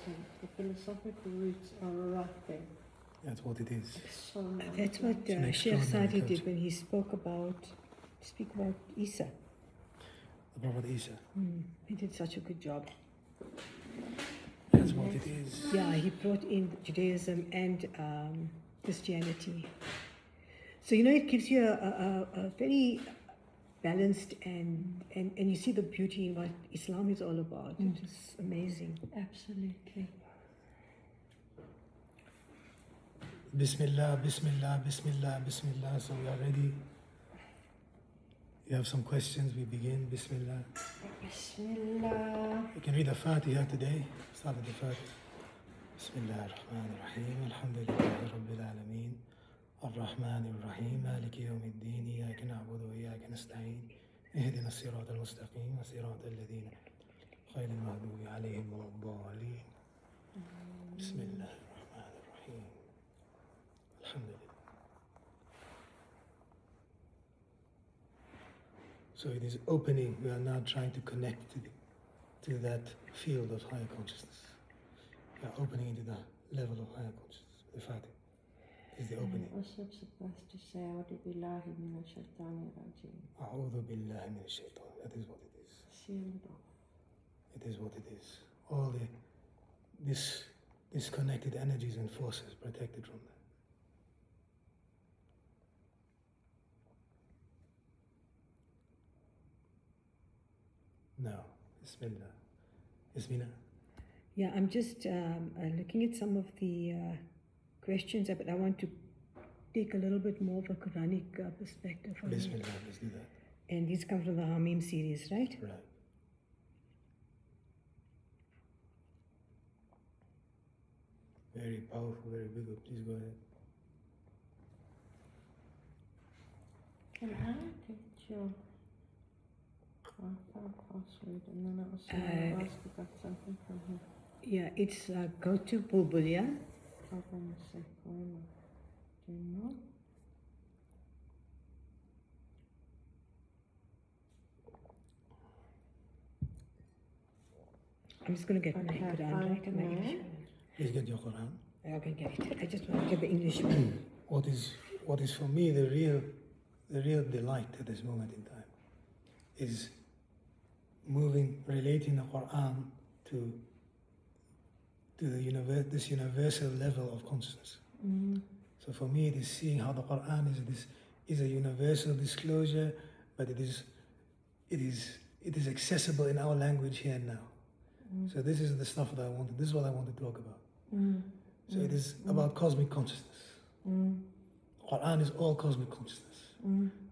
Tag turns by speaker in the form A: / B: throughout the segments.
A: isn't. The philosophical roots are right there.
B: That's what it is.
A: So nice.
C: That's what
B: an
C: Sheikh
B: extraordinary
C: Sadi did
B: culture.
C: when he spoke about Isa.
B: The Prophet Isa.
C: He did such a good job.
B: That's what it is.
C: Yeah, he brought in Judaism and Christianity. So, it gives you a very balanced and you see the beauty in what Islam is all about. It is amazing.
A: Absolutely.
B: Bismillah, Bismillah, Bismillah, Bismillah. So we are ready. You have some questions, we begin. Bismillah.
A: Bismillah.
B: You can read the Fatiha today. Start with the Fatiha. Bismillah ar-Rahman ar-Rahim. Alhamdulillah Rabbil Alameen. Ar-Rahman ar-Rahim. Maliki yawmiddin. Iyaka na'budu wa iyaka nasta'in. Ihdina as-sirata al-mustaqim. Wa sirata alladhina غير المغضوب عليهم ولا الضالين. Bismillah ar-Rahman ar-Rahim. Alhamdulillah. So it is opening. We are now trying to connect to that field of higher consciousness. We are opening into the level of higher consciousness. The Fatiha is the opening.
A: What's it supposed to say? A'udhu billahi minash shaitani rajim.
B: A'udhu billahi minash shaitan. That is what it is.
A: Seal it off.
B: It is what it is. All this disconnected energies and forces protected from that. Now, Bismillah. Bismillah.
C: Yeah, I'm just looking at some of the questions, but I want to take a little bit more of a Quranic perspective on it.
B: Bismillah. Let's do that.
C: And these come from the Hamim series, right?
B: Right. Very powerful, very big. Please go ahead.
A: Can I get your Wi-Fi password and then I'll ask about something from him?
C: Yeah, it's go to Bulbulia.
A: Hold on a sec. Where am I? Do you know?
C: I'm just going to get my
A: Okay,
C: Quran
A: fine,
C: right. My
A: no.
C: English.
B: Please get your Quran.
C: I can get it. I just want to get the English one.
B: What is for me the real delight at this moment in time is relating the Quran to this universal level of consciousness. So for me, it is seeing how the Quran is a universal disclosure, but it is accessible in our language here and now. So this is the stuff that I wanted. This is what I want to talk about. So it is about cosmic consciousness. Quran is all cosmic consciousness.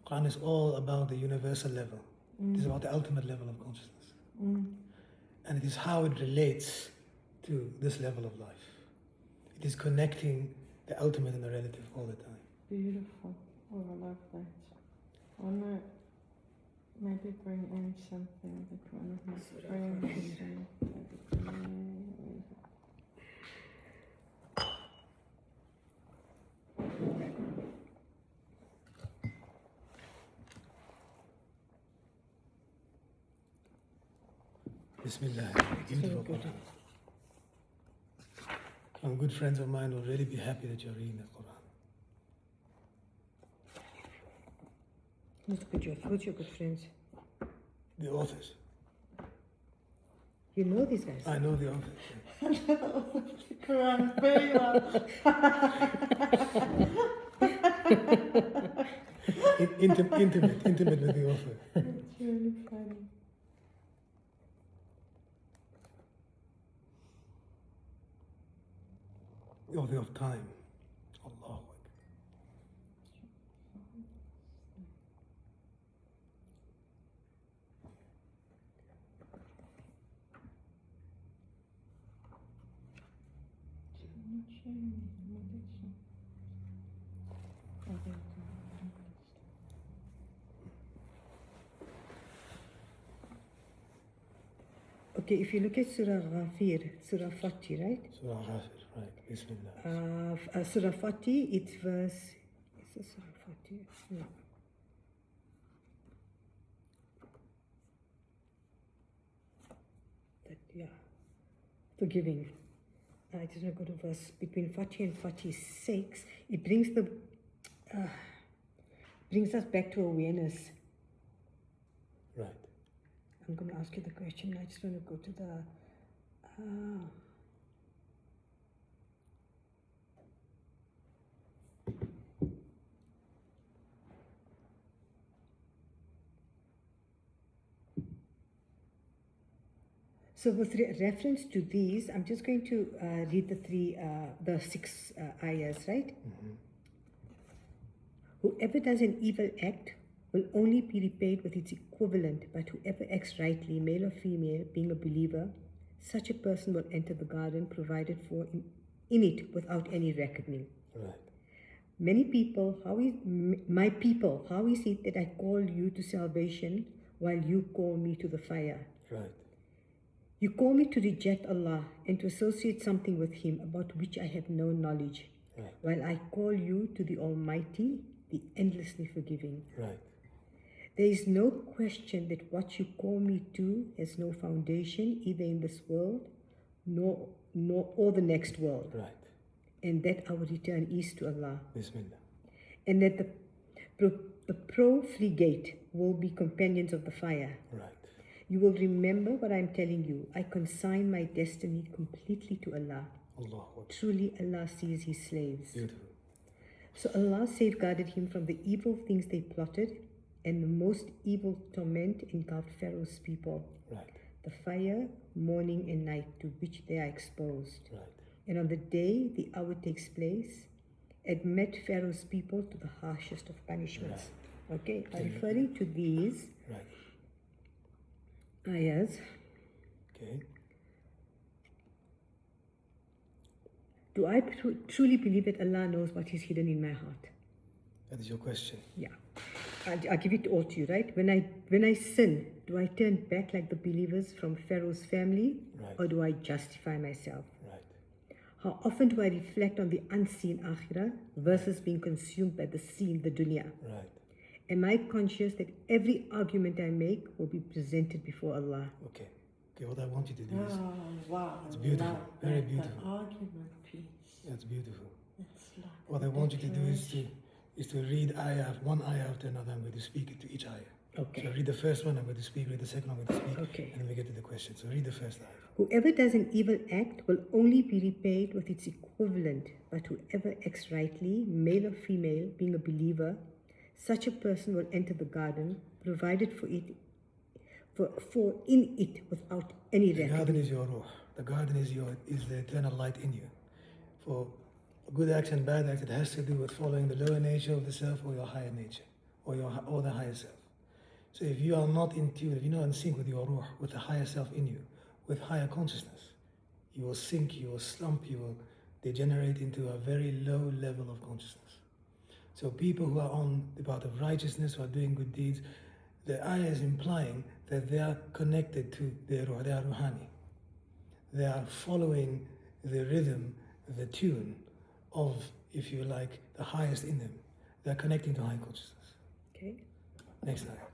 B: Quran is all about the universal level. It is about the ultimate level of consciousness. And it is how it relates to this level of life. It is connecting the ultimate and the relative all the time.
A: Beautiful. Oh, I love that. I want to maybe bring in something that one of my friends said.
B: Bismillah. Beautiful Quran. Some good friends of mine will really be happy that you're reading the Quran.
C: Who's your good friends?
B: The authors.
C: You know these guys?
B: I know the authors.
A: Quran very well.
B: Intimate with the author.
A: It's really funny.
B: The author of time. Allahu Akbar.
C: Okay, if you look at Surah Ghafir, Surah Fatih, right?
B: Surah Ghafir, right. Bismillah.
C: Surah Fatih, it's verse. Is this Surah Fatih? No. Yeah. Forgiving. I just want to go to verse between 40 and 46. It brings the brings us back to awareness.
B: Right.
C: I'm going to ask you the question. I just want to go to the. So with reference to these, I'm just going to read the six ayahs, right?
B: Mm-hmm.
C: Whoever does an evil act will only be repaid with its equivalent, but whoever acts rightly, male or female, being a believer, such a person will enter the garden provided for in it without any reckoning.
B: Right.
C: Many people, my people, how is it that I call you to salvation while you call me to the fire?
B: Right.
C: You call me to reject Allah and to associate something with Him about which I have no knowledge,
B: Right.
C: while I call you to the Almighty, the endlessly forgiving.
B: Right.
C: There is no question that what you call me to has no foundation either in this world nor or the next world,
B: Right.
C: and that our return is to Allah,
B: Bismillah.
C: and that the profligate will be companions of the fire.
B: Right.
C: You will remember what I am telling you. I consign my destiny completely to Allah.
B: Allah.
C: Truly, Allah sees His slaves.
B: Beautiful.
C: So Allah safeguarded him from the evil things they plotted, and the most evil torment engulfed Pharaoh's people.
B: Right.
C: The fire, morning and night, to which they are exposed.
B: Right.
C: And on the day the hour takes place, admit Pharaoh's people to the harshest of punishments. Okay, referring to these
B: Right.
C: ayahs,
B: Okay.
C: do I truly believe that Allah knows what is hidden in my heart?
B: That is your question.
C: Yeah. I'll give it all to you, right? When I sin, do I turn back like the believers from Pharaoh's family,
B: Right.
C: or do I justify myself?
B: Right.
C: How often do I reflect on the unseen akhirah versus being consumed by the seen, the dunya?
B: Right.
C: Am I conscious that every argument I make will be presented before Allah?
B: Okay. Okay, what I want you to do is,
A: Oh, wow.
B: It's beautiful,
A: Love
B: very
A: that,
B: beautiful.
A: The argument piece.
B: that's beautiful.
A: It's like
B: What I want you to do is to read one ayah after another. I'm going to speak it to each ayah.
C: Okay.
B: So read the first one, I'm going to speak, read the second one, I'm going to speak,
C: Okay.
B: and then we get to the question. So read the first ayah.
C: Whoever does an evil act will only be repaid with its equivalent, but whoever acts rightly, male or female, being a believer, such a person will enter the garden, provided for in it without any
B: The
C: reckoning.
B: garden is your ruh. The garden is the eternal light in you. For good acts and bad acts, it has to do with following the lower nature of the self or your higher nature, or the higher self. So if you are not in tune, if you're not in sync with your ruh, with the higher self in you, with higher consciousness, you will sink, you will slump, you will degenerate into a very low level of consciousness. So people who are on the path of righteousness, who are doing good deeds, the ayah is implying that they are connected to their ruh, they are ruhani. They are following the rhythm, the tune of, if you like, the highest in them. They are connecting to high consciousness.
C: Okay.
B: Next ayah.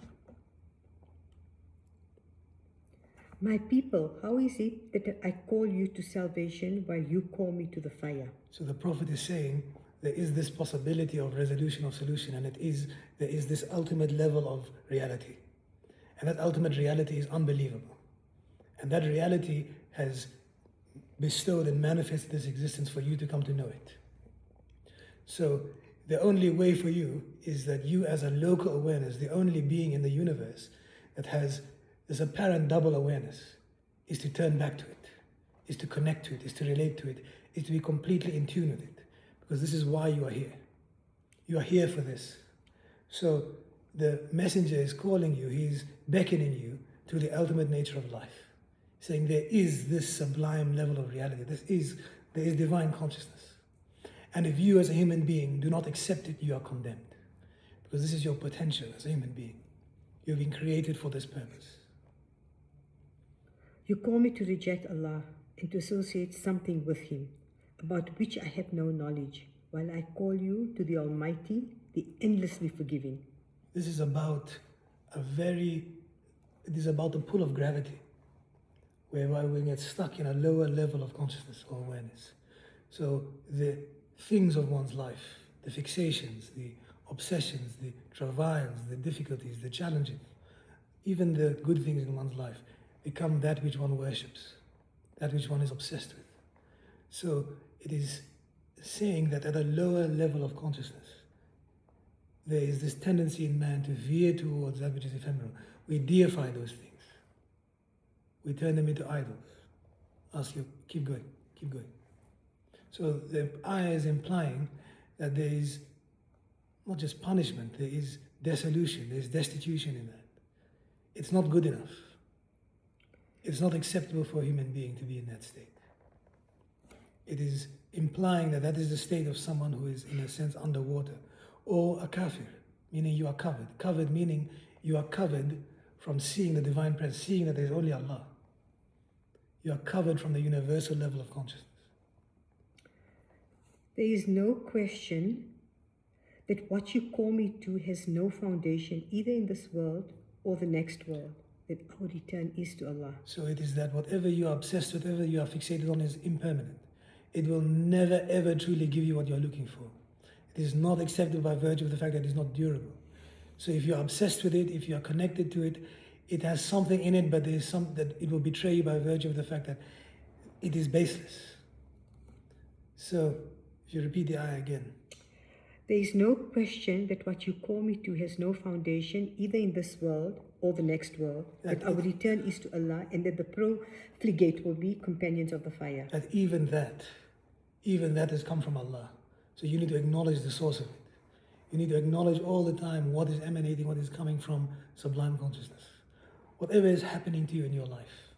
C: My people, how is it that I call you to salvation while you call me to the fire?
B: So the Prophet is saying there is this possibility of resolution, of solution, and there is this ultimate level of reality. And that ultimate reality is unbelievable. And that reality has bestowed and manifested this existence for you to come to know it. So the only way for you is that you, as a local awareness, the only being in the universe that has this apparent double awareness, is to turn back to it, is to connect to it, is to relate to it, is to be completely in tune with it. Because this is why you are here. You are here for this. So the messenger is calling you, he's beckoning you to the ultimate nature of life, saying there is this sublime level of reality, there is divine consciousness. And if you as a human being do not accept it, you are condemned. Because this is your potential as a human being. You've been created for this purpose.
C: You call me to reject Allah and to associate something with Him, about which I have no knowledge, while I call you to the Almighty, the endlessly forgiving.
B: This is about the pull of gravity. whereby we get stuck in a lower level of consciousness or awareness. So the things of one's life, the fixations, the obsessions, the travails, the difficulties, the challenges, even the good things in one's life become that which one worships, that which one is obsessed with. So it is saying that at a lower level of consciousness, there is this tendency in man to veer towards that which is ephemeral. We deify those things. We turn them into idols. Ask you, keep going, keep going. So the ayah is implying that there is not just punishment, there is dissolution, there is destitution in that. It's not good enough. It's not acceptable for a human being to be in that state. It is implying that that is the state of someone who is, in a sense, underwater. Or a kafir, meaning you are covered. Covered meaning you are covered from seeing the divine presence, seeing that there is only Allah. You are covered from the universal level of consciousness.
C: There is no question that what you call me to has no foundation either in this world or the next world, that our return is to Allah.
B: So it is that whatever you are obsessed with, whatever you are fixated on is impermanent. It will never ever truly give you what you are looking for. It is not acceptable by virtue of the fact that it is not durable. So if you are obsessed with it, if you are connected to it, it has something in it, but there is some that it will betray you by virtue of the fact that it is baseless. So if you repeat the ayah again.
C: There is no question that what you call me to has no foundation either in this world or the next world, that our return is to Allah, and that the profligate will be companions of the fire.
B: That even that has come from Allah. So you need to acknowledge the source of it. You need to acknowledge all the time what is emanating, what is coming from sublime consciousness. Whatever is happening to you in your life,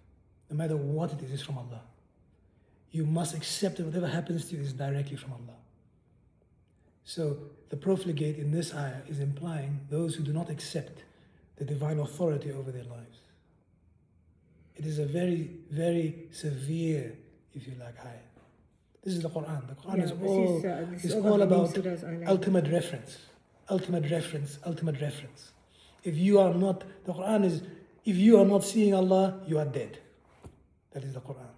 B: no matter what it is from Allah. You must accept that whatever happens to you is directly from Allah. So the profligate in this ayah is implying those who do not accept the divine authority over their lives. It is a very, very severe, if you like, ayah. This is the Quran. The Quran is all about ultimate reference. Ultimate reference, ultimate reference. If you are not, the Quran is, if you are not seeing Allah, you are dead. That is the Quran.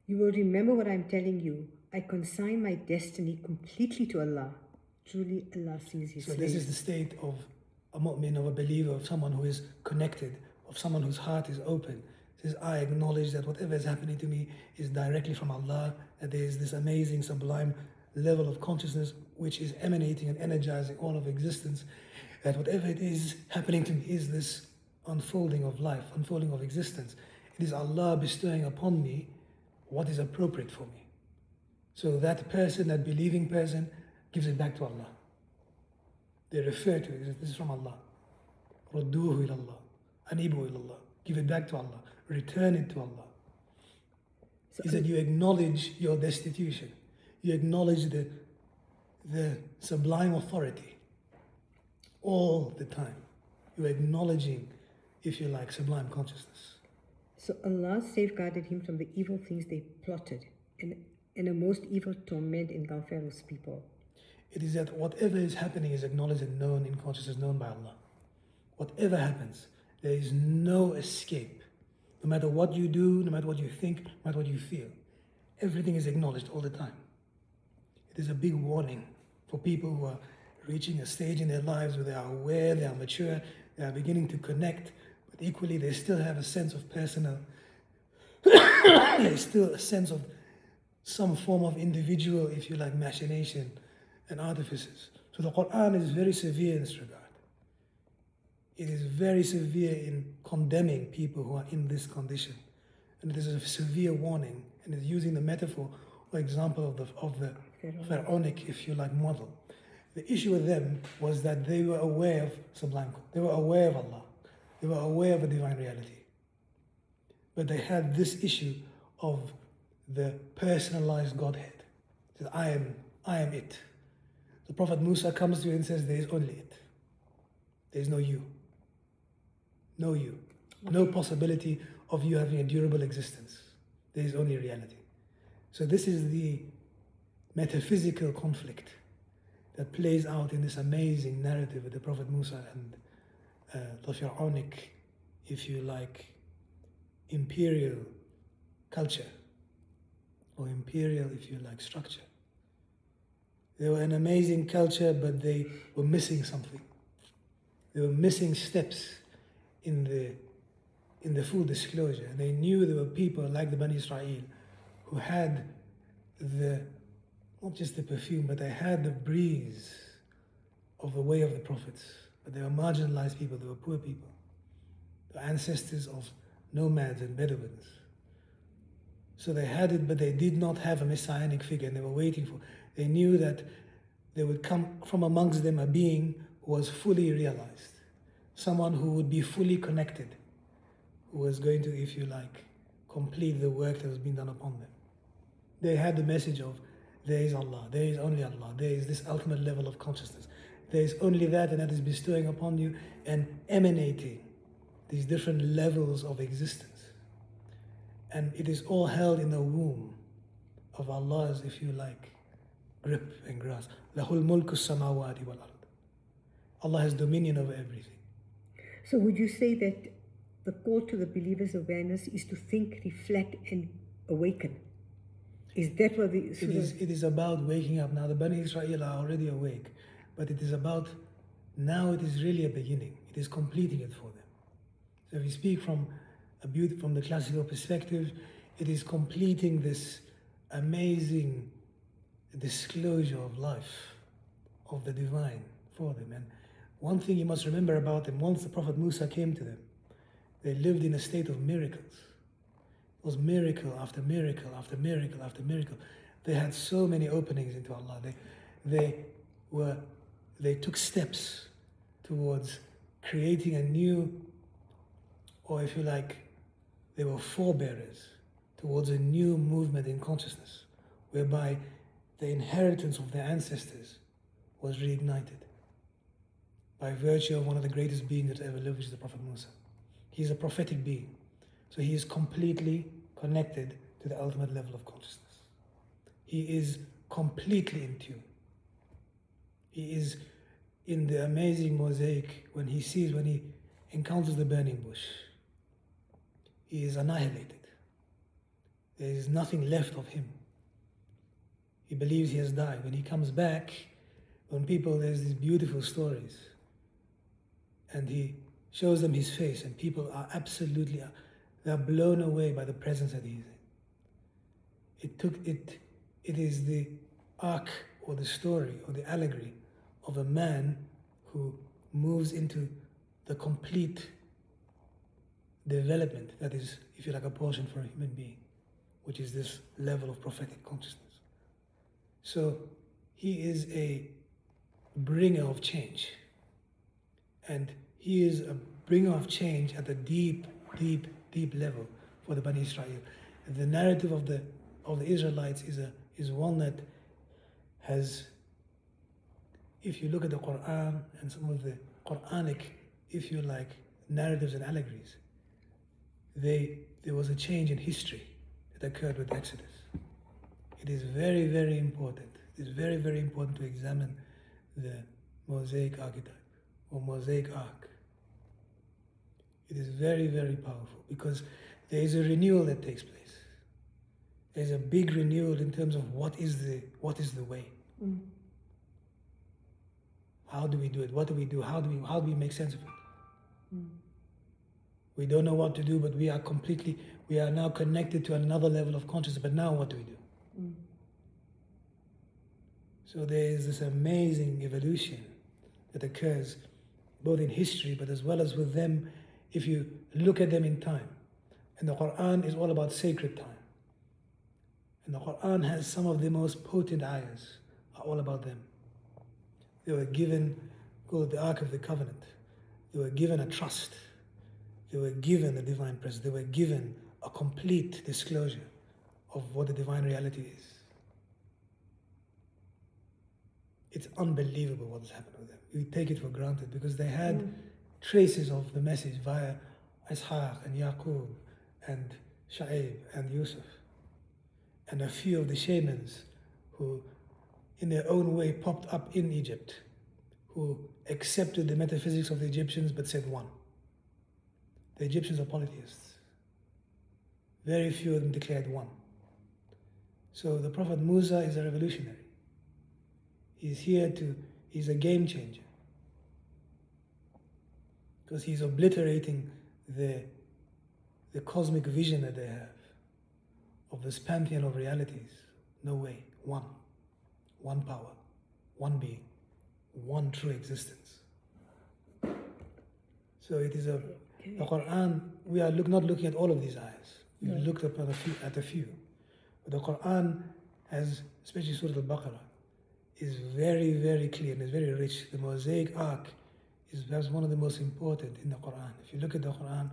C: You will remember what I am telling you. I consign my destiny completely to Allah. Truly Allah sees His
B: So
C: slaves.
B: this is the state of a mu'min, of a believer, of someone who is connected, of someone whose heart is open. Says, I acknowledge that whatever is happening to me is directly from Allah, that there is this amazing, sublime level of consciousness which is emanating and energizing all of existence, that whatever it is happening to me is this unfolding of life, unfolding of existence. It is Allah bestowing upon me what is appropriate for me. So that person, that believing person, gives it back to Allah. They refer to it, this is from Allah. Radduhu ilallah, anibu ilallah. Give it back to Allah. Return it to Allah.
C: So
B: Is that you acknowledge your destitution. You acknowledge the sublime authority all the time. You're acknowledging, if you like, sublime consciousness.
C: So Allah safeguarded him from the evil things they plotted, and a most evil torment engulfed Pharaoh's people.
B: It is that whatever is happening is acknowledged and known in consciousness, known by Allah. Whatever happens, there is no escape. No matter what you do, no matter what you think, no matter what you feel, everything is acknowledged all the time. It is a big warning for people who are reaching a stage in their lives where they are aware, they are mature, they are beginning to connect, but equally they still have a sense of personal, there's still a sense of some form of individual, if you like, machination and artifices. So the Quran is very severe in this regard. It is very severe in condemning people who are in this condition. And it is a severe warning, and it's using the metaphor or example of the pharaonic, if you like, model. The issue with them was that they were aware of sublime, they were aware of Allah, they were aware of a divine reality. But they had this issue of the personalized Godhead. He says, I am it. The Prophet Musa comes to you and says, there is only it. There is no you. No you. No possibility of you having a durable existence. There is only reality. So this is the metaphysical conflict that plays out in this amazing narrative with the Prophet Musa and the pharaonic, if you like, imperial culture, or imperial, if you like, structure. They were an amazing culture, but they were missing something. They were missing steps in the full disclosure. They knew there were people like the Bani Israel who had not just the perfume, but they had the breeze of the way of the prophets. But they were marginalized people, they were poor people. They were ancestors of nomads and Bedouins. So they had it, but they did not have a messianic figure, and they were waiting for. They knew that there would come from amongst them a being who was fully realized, someone who would be fully connected, who was going to, if you like, complete the work that was being done upon them. They had the message of, there is Allah, there is only Allah, there is this ultimate level of consciousness. There is only that, and that is bestowing upon you and emanating these different levels of existence. And it is all held in the womb of Allah's, if you like, grip and grasp. Lahul mulku samawati wal ard. Allah has dominion over everything.
C: So would you say that the call to the believer's awareness is to think, reflect, and awaken? Is that what the
B: It is about waking up. Now the Bani Israel are already awake, but it is about, now it is really a beginning. It is completing it for them. So if we speak from the classical perspective, it is completing this amazing disclosure of life, of the divine for them. And one thing you must remember about them, once the Prophet Musa came to them, they lived in a state of miracles. It was miracle after miracle after miracle after miracle. They had so many openings into Allah. They took steps towards creating a new, or if you like, they were forebearers towards a new movement in consciousness, whereby the inheritance of their ancestors was reignited by virtue of one of the greatest beings that ever lived, which is the Prophet Musa. He is a prophetic being. So he is completely connected to the ultimate level of consciousness. He is completely in tune. He is in the amazing mosaic when he encounters the burning bush. He is annihilated. There is nothing left of him. He believes he has died. When he comes back, there's these beautiful stories, and he shows them his face, and people are absolutely, they're blown away by the presence that he is in. It is the arc or the story or the allegory of a man who moves into the complete development that is, if you like, a portion for a human being, which is this level of prophetic consciousness. So he is a bringer of change, and he is a bringer of change at a deep, deep, deep level for the Bani Israel. And the narrative of the Israelites is one that has, if you look at the Quran and some of the Quranic, if you like, narratives and allegories, there was a change in history that occurred with Exodus. It is very, very important. It is very, very important to examine the Mosaic archetype or Mosaic arc. It is very, very powerful because there is a renewal that takes place. There's a big renewal in terms of what is the way.
A: Mm.
B: How do we do it? What do we do? How do we make sense of it?
A: Mm.
B: We don't know what to do, but we are now connected to another level of consciousness. But now what do we do?
A: Mm.
B: So there is this amazing evolution that occurs both in history, but as well as with them, if you look at them in time. And the Quran is all about sacred time. And the Quran has some of the most potent ayahs, are all about them. They were given, called the Ark of the Covenant. They were given a trust. They were given a divine presence. They were given a complete disclosure of what the divine reality is. It's unbelievable what has happened with them. We take it for granted because they had traces of the message via Ishaq and Yaqub and Sha'ib and Yusuf and a few of the shamans who in their own way popped up in Egypt, who accepted the metaphysics of the Egyptians but said one. The Egyptians are polytheists. very few of them declared one. So the Prophet Musa is a revolutionary. He's a game changer. Because he's obliterating the cosmic vision that they have of this pantheon of realities. No way. One power, one being, one true existence. So it is the Quran, we are not looking at all of these ayahs. We've looked at a few. But the Quran has, especially Surah Al-Baqarah, is very, very clear and is very rich. The Mosaic Ark is perhaps one of the most important in the Quran. If you look at the Quran,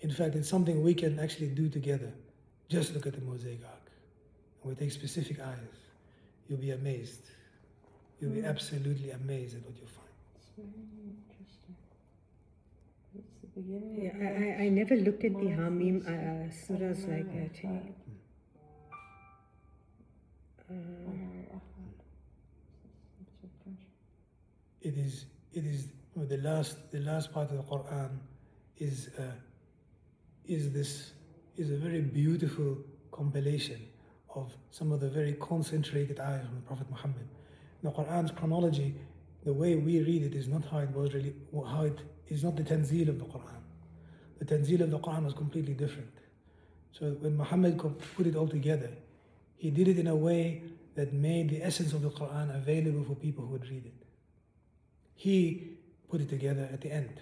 B: in fact, it's something we can actually do together. Just look at the Mosaic Ark. And we take specific ayahs. You'll be amazed. You'll be absolutely amazed at what you find.
A: It's very interesting. It's the beginning.
C: Yeah, I never looked at the Hamim surahs like that.
B: It is the last part of the Quran is a very beautiful compilation of some of the very concentrated ayahs from the Prophet Muhammad. The Quran's chronology, the way we read it, is not how it was really, how it is not the tanzeel of the Quran. The tanzeel of the Quran was completely different. So when Muhammad put it all together, he did it in a way that made the essence of the Quran available for people who would read it. He put it together at the end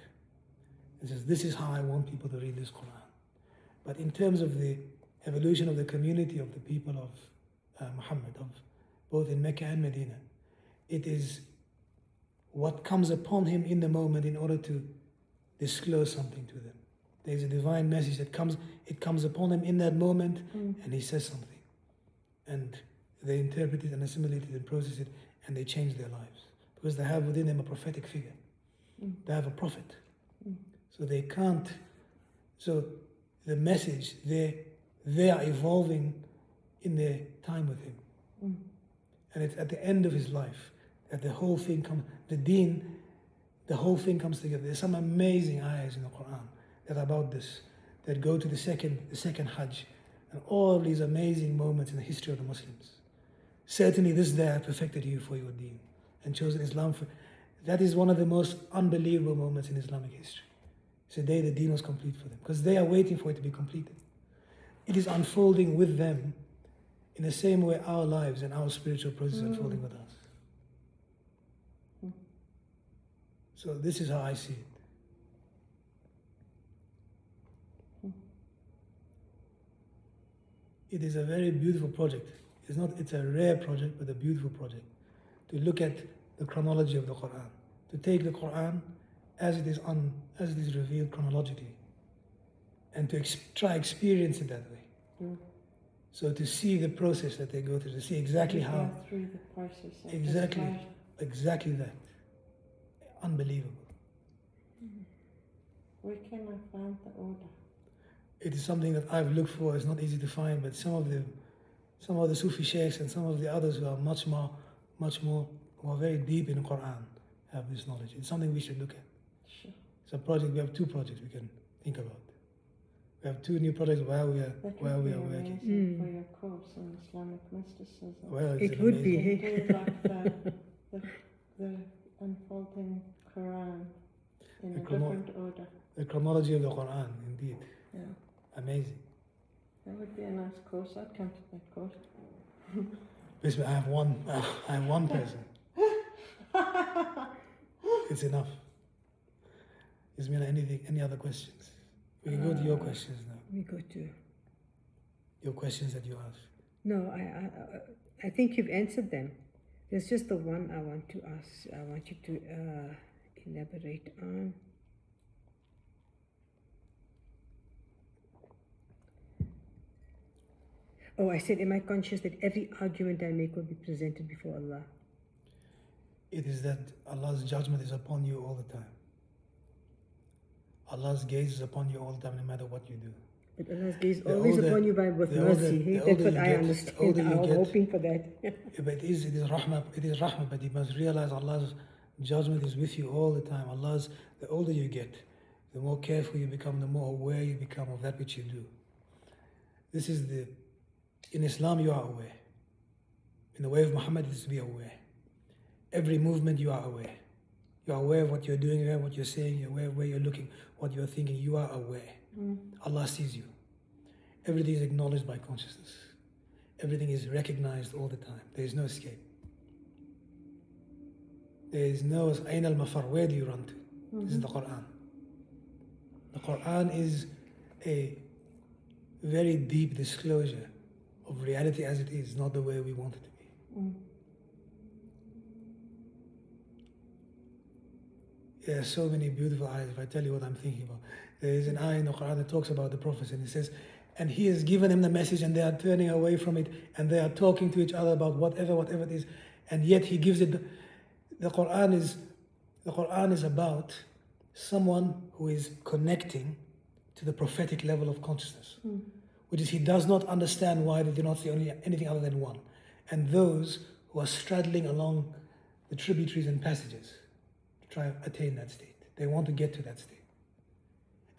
B: and says, this is how I want people to read this Quran. But in terms of the evolution of the community of the people of Muhammad, of both in Mecca and Medina, it is what comes upon him in the moment in order to disclose something to them. There's a divine message that comes upon him in that moment, and he says something. And they interpret it and assimilate it and process it, and they change their lives. Because they have within them a prophetic figure. They have a prophet. So they can't, so the message, they are evolving in their time with him. And it's at the end of his life that the whole thing comes, the deen, the whole thing comes together. There's some amazing ayahs in the Quran that are about this, that go to the second Hajj, and all these amazing moments in the history of the Muslims. Certainly this day I perfected you for your deen and chosen Islam for. That is one of the most unbelievable moments in Islamic history. It's the day the deen was complete for them, because they are waiting for it to be completed. It is unfolding with them in the same way our lives and our spiritual process are unfolding with us. So this is how I see it. It is a very beautiful project. It's a rare project, but a beautiful project. To look at the chronology of the Quran. To take the Quran as it is revealed chronologically. And to try experience it that way. So to see the process that they go through, to see exactly how.
A: Through the process.
B: Exactly that. Unbelievable.
A: Where can I find the order?
B: It is something that I've looked for. It's not easy to find, but some of the Sufi sheikhs and some of the others who are much more, who are very deep in the Quran have this knowledge. It's something we should look at.
A: Sure.
B: It's a project. We have 2 projects we can think about. We have 2 new projects while we are working.
A: For your course in Islamic mysticism.
B: Well,
C: It would be.
A: Do like the unfolding Quran in a different order.
B: The chronology of the Quran, indeed.
A: Yeah.
B: Amazing.
A: That would be a nice course. I'd come to that course.
B: Basically, I have one person. It's enough. Is there any other questions? We can go to your questions now.
C: We go to.
B: Your questions that you asked.
C: No, I think you've answered them. There's just the one I want to ask. I want you to elaborate on. Oh, I said, am I conscious that every argument I make will be presented before Allah?
B: It is that Allah's judgment is upon you all the time. Allah's gaze is upon you all the time, no matter what you do.
C: But Allah's gaze is always upon you with mercy. That's what I understand. I'm hoping for that.
B: Yeah, but it is rahmah. It is rahmah, but you must realize Allah's judgment is with you all the time. The older you get, the more careful you become, the more aware you become of that which you do. This is the, in Islam you are aware. In the way of Muhammad, it is to be aware. Every movement you are aware. You are aware of what you're doing, aware of what you're saying, you're aware of where you're looking, what you're thinking, you are aware. Allah sees you. Everything is acknowledged by consciousness. Everything is recognized all the time. There is no escape. There is no Ayn al-Mafar, where do you run to? This is the Quran. The Quran is a very deep disclosure of reality as it is, not the way we want it to be. There are so many beautiful ayahs. If I tell you what I'm thinking about, there is an ayah in the Quran that talks about the prophets, and it says, and he has given him the message and they are turning away from it and they are talking to each other about whatever it is, and yet he gives it. The Quran is about someone who is connecting to the prophetic level of consciousness, which is he does not understand why they do not see anything other than one, and those who are straddling along the tributaries and passages to try and attain that state. They want to get to that state,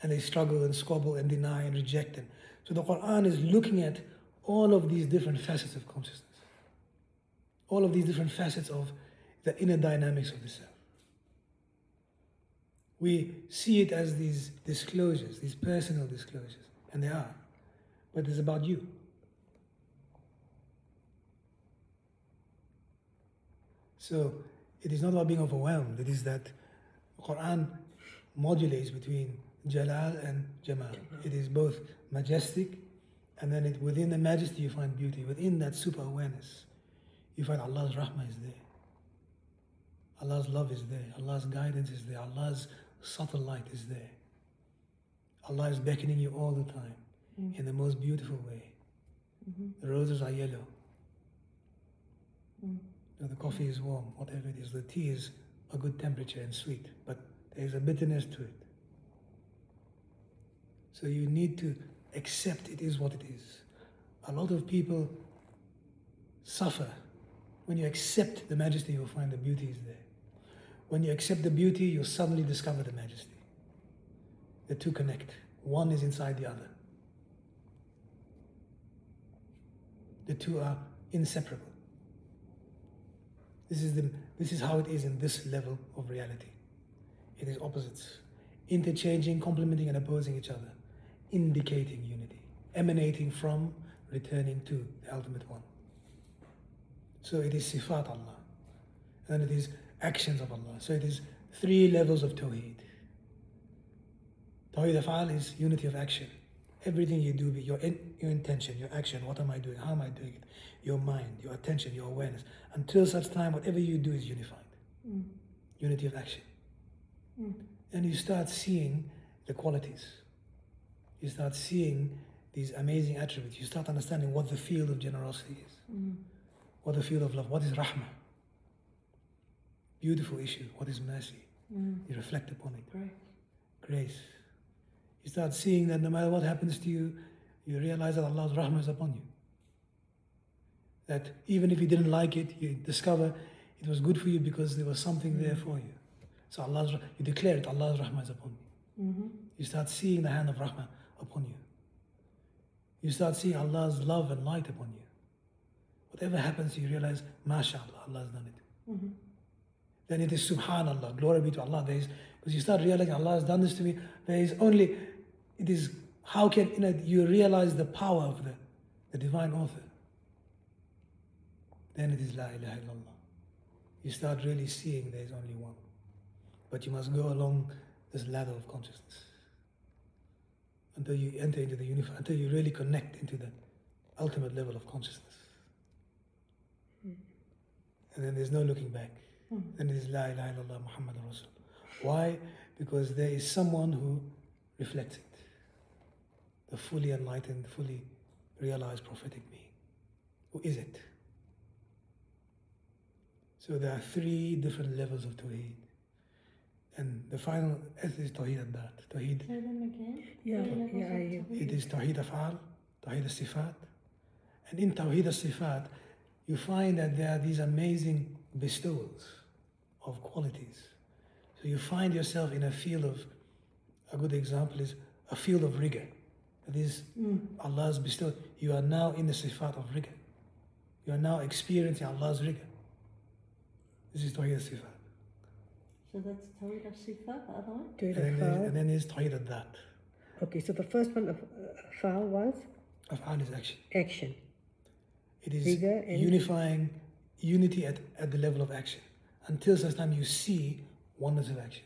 B: and they struggle and squabble and deny and reject them. So the Quran is looking at all of these different facets of consciousness, all of these different facets of the inner dynamics of the self. We see it as these disclosures, these personal disclosures, and they are, but it's about you. So it is not about being overwhelmed. It is that the Quran modulates between Jalal and Jamal. It is both majestic, and then within the majesty you find beauty. Within that super awareness, you find Allah's rahmah is there. Allah's love is there. Allah's guidance is there. Allah's subtle light is there. Allah is beckoning you all the time in the most beautiful way. The roses are yellow. The coffee is warm, whatever it is. The tea is a good temperature and sweet, but there is a bitterness to it. So you need to accept it is what it is. A lot of people suffer. When you accept the majesty, you'll find the beauty is there. When you accept the beauty, you'll suddenly discover the majesty. The two connect. One is inside the other. The two are inseparable. This is how it is in this level of reality. It is opposites, interchanging, complementing and opposing each other, indicating unity, emanating from, returning to the ultimate one. So it is sifat Allah, and it is actions of Allah. So it is 3 levels of Tawheed. Tawheed Af'al is unity of action. Everything you do, your intention, your action, what am I doing, how am I doing it, your mind, your attention, your awareness. Until such time, whatever you do is unified. Unity of action. And you start seeing the qualities. You start seeing these amazing attributes. You start understanding what the field of generosity is. What the field of love, what is rahmah? Beautiful issue. What is mercy? You reflect upon it. Grace. You start seeing that no matter what happens to you, you realize that Allah's rahmah is upon you. That even if you didn't like it, you discover it was good for you because there was something there for you. So you declare it, Allah's rahmah is upon me. You start seeing the hand of rahmah upon you. You start seeing Allah's love and light upon you. Whatever happens, you realize, MashaAllah, Allah has done it. Then it is Subhanallah, glory be to Allah. Because you start realizing Allah has done this to me. How can you realize the power of the divine author? Then it is La ilaha illallah. You start really seeing there is only one. But you must go along this ladder of consciousness until you enter into the unified, until you really connect into the ultimate level of consciousness. And then there's no looking back. Then it is La ilaha illallah Muhammad Rasul. Why? Because there is someone who reflects it. The fully enlightened, fully realized prophetic being. Who is it? So there are 3 different levels of Tawheed. And the final is Tawheed al-Dat. Tawheed.
A: Say them again.
B: It is Tawheed Af'al, Tawheed al-Sifat. And in Tawheed al-Sifat, you find that there are these amazing bestowals of qualities. So you find yourself in a field of, a good example is a field of rigor. This Allah has bestowed. You are now in the sifat of rigor. You are now experiencing Allah's rigor. This is Tawheed al-Sifat.
A: So that's Tawheed al-Sifat, the other one?
C: Tawheed
B: And
C: al-Af'al.
B: then there's Tawheed al-Dhat.
C: Okay, so the first one of Af'al was
B: Af'al is action.
C: action.
B: It is
C: Rigor and-
B: unifying unity at the level of action. Until such time you see oneness of action.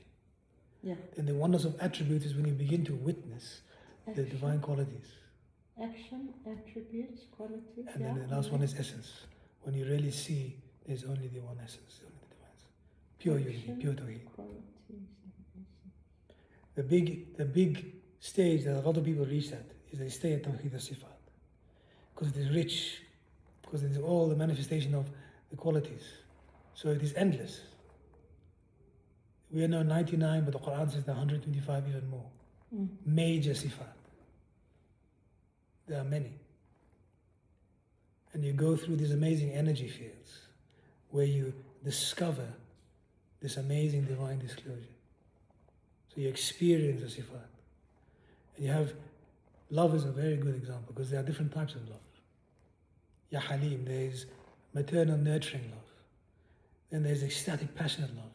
A: Yeah.
B: Then the oneness of attributes is when you begin to witness the
A: Action.
B: divine qualities.
A: Action, attributes, qualities.
B: And then the last one is essence. When you really see there's only the one essence, only the divine. Pure unity, pure Tawheed.
A: Qualities and essence.
B: The big stage that a lot of people reach at is they stay at Tawheed al-Sifat. Because it is rich, because it is all the manifestation of the qualities. So it is endless. We are now 99, but the Quran says there are 125 even more. Major Sifat. There are many. And you go through these amazing energy fields where you discover this amazing divine disclosure. So you experience the Sifat. And you have, love is a very good example because there are different types of love. Ya Halim, there is maternal nurturing love. Then there is ecstatic passionate love.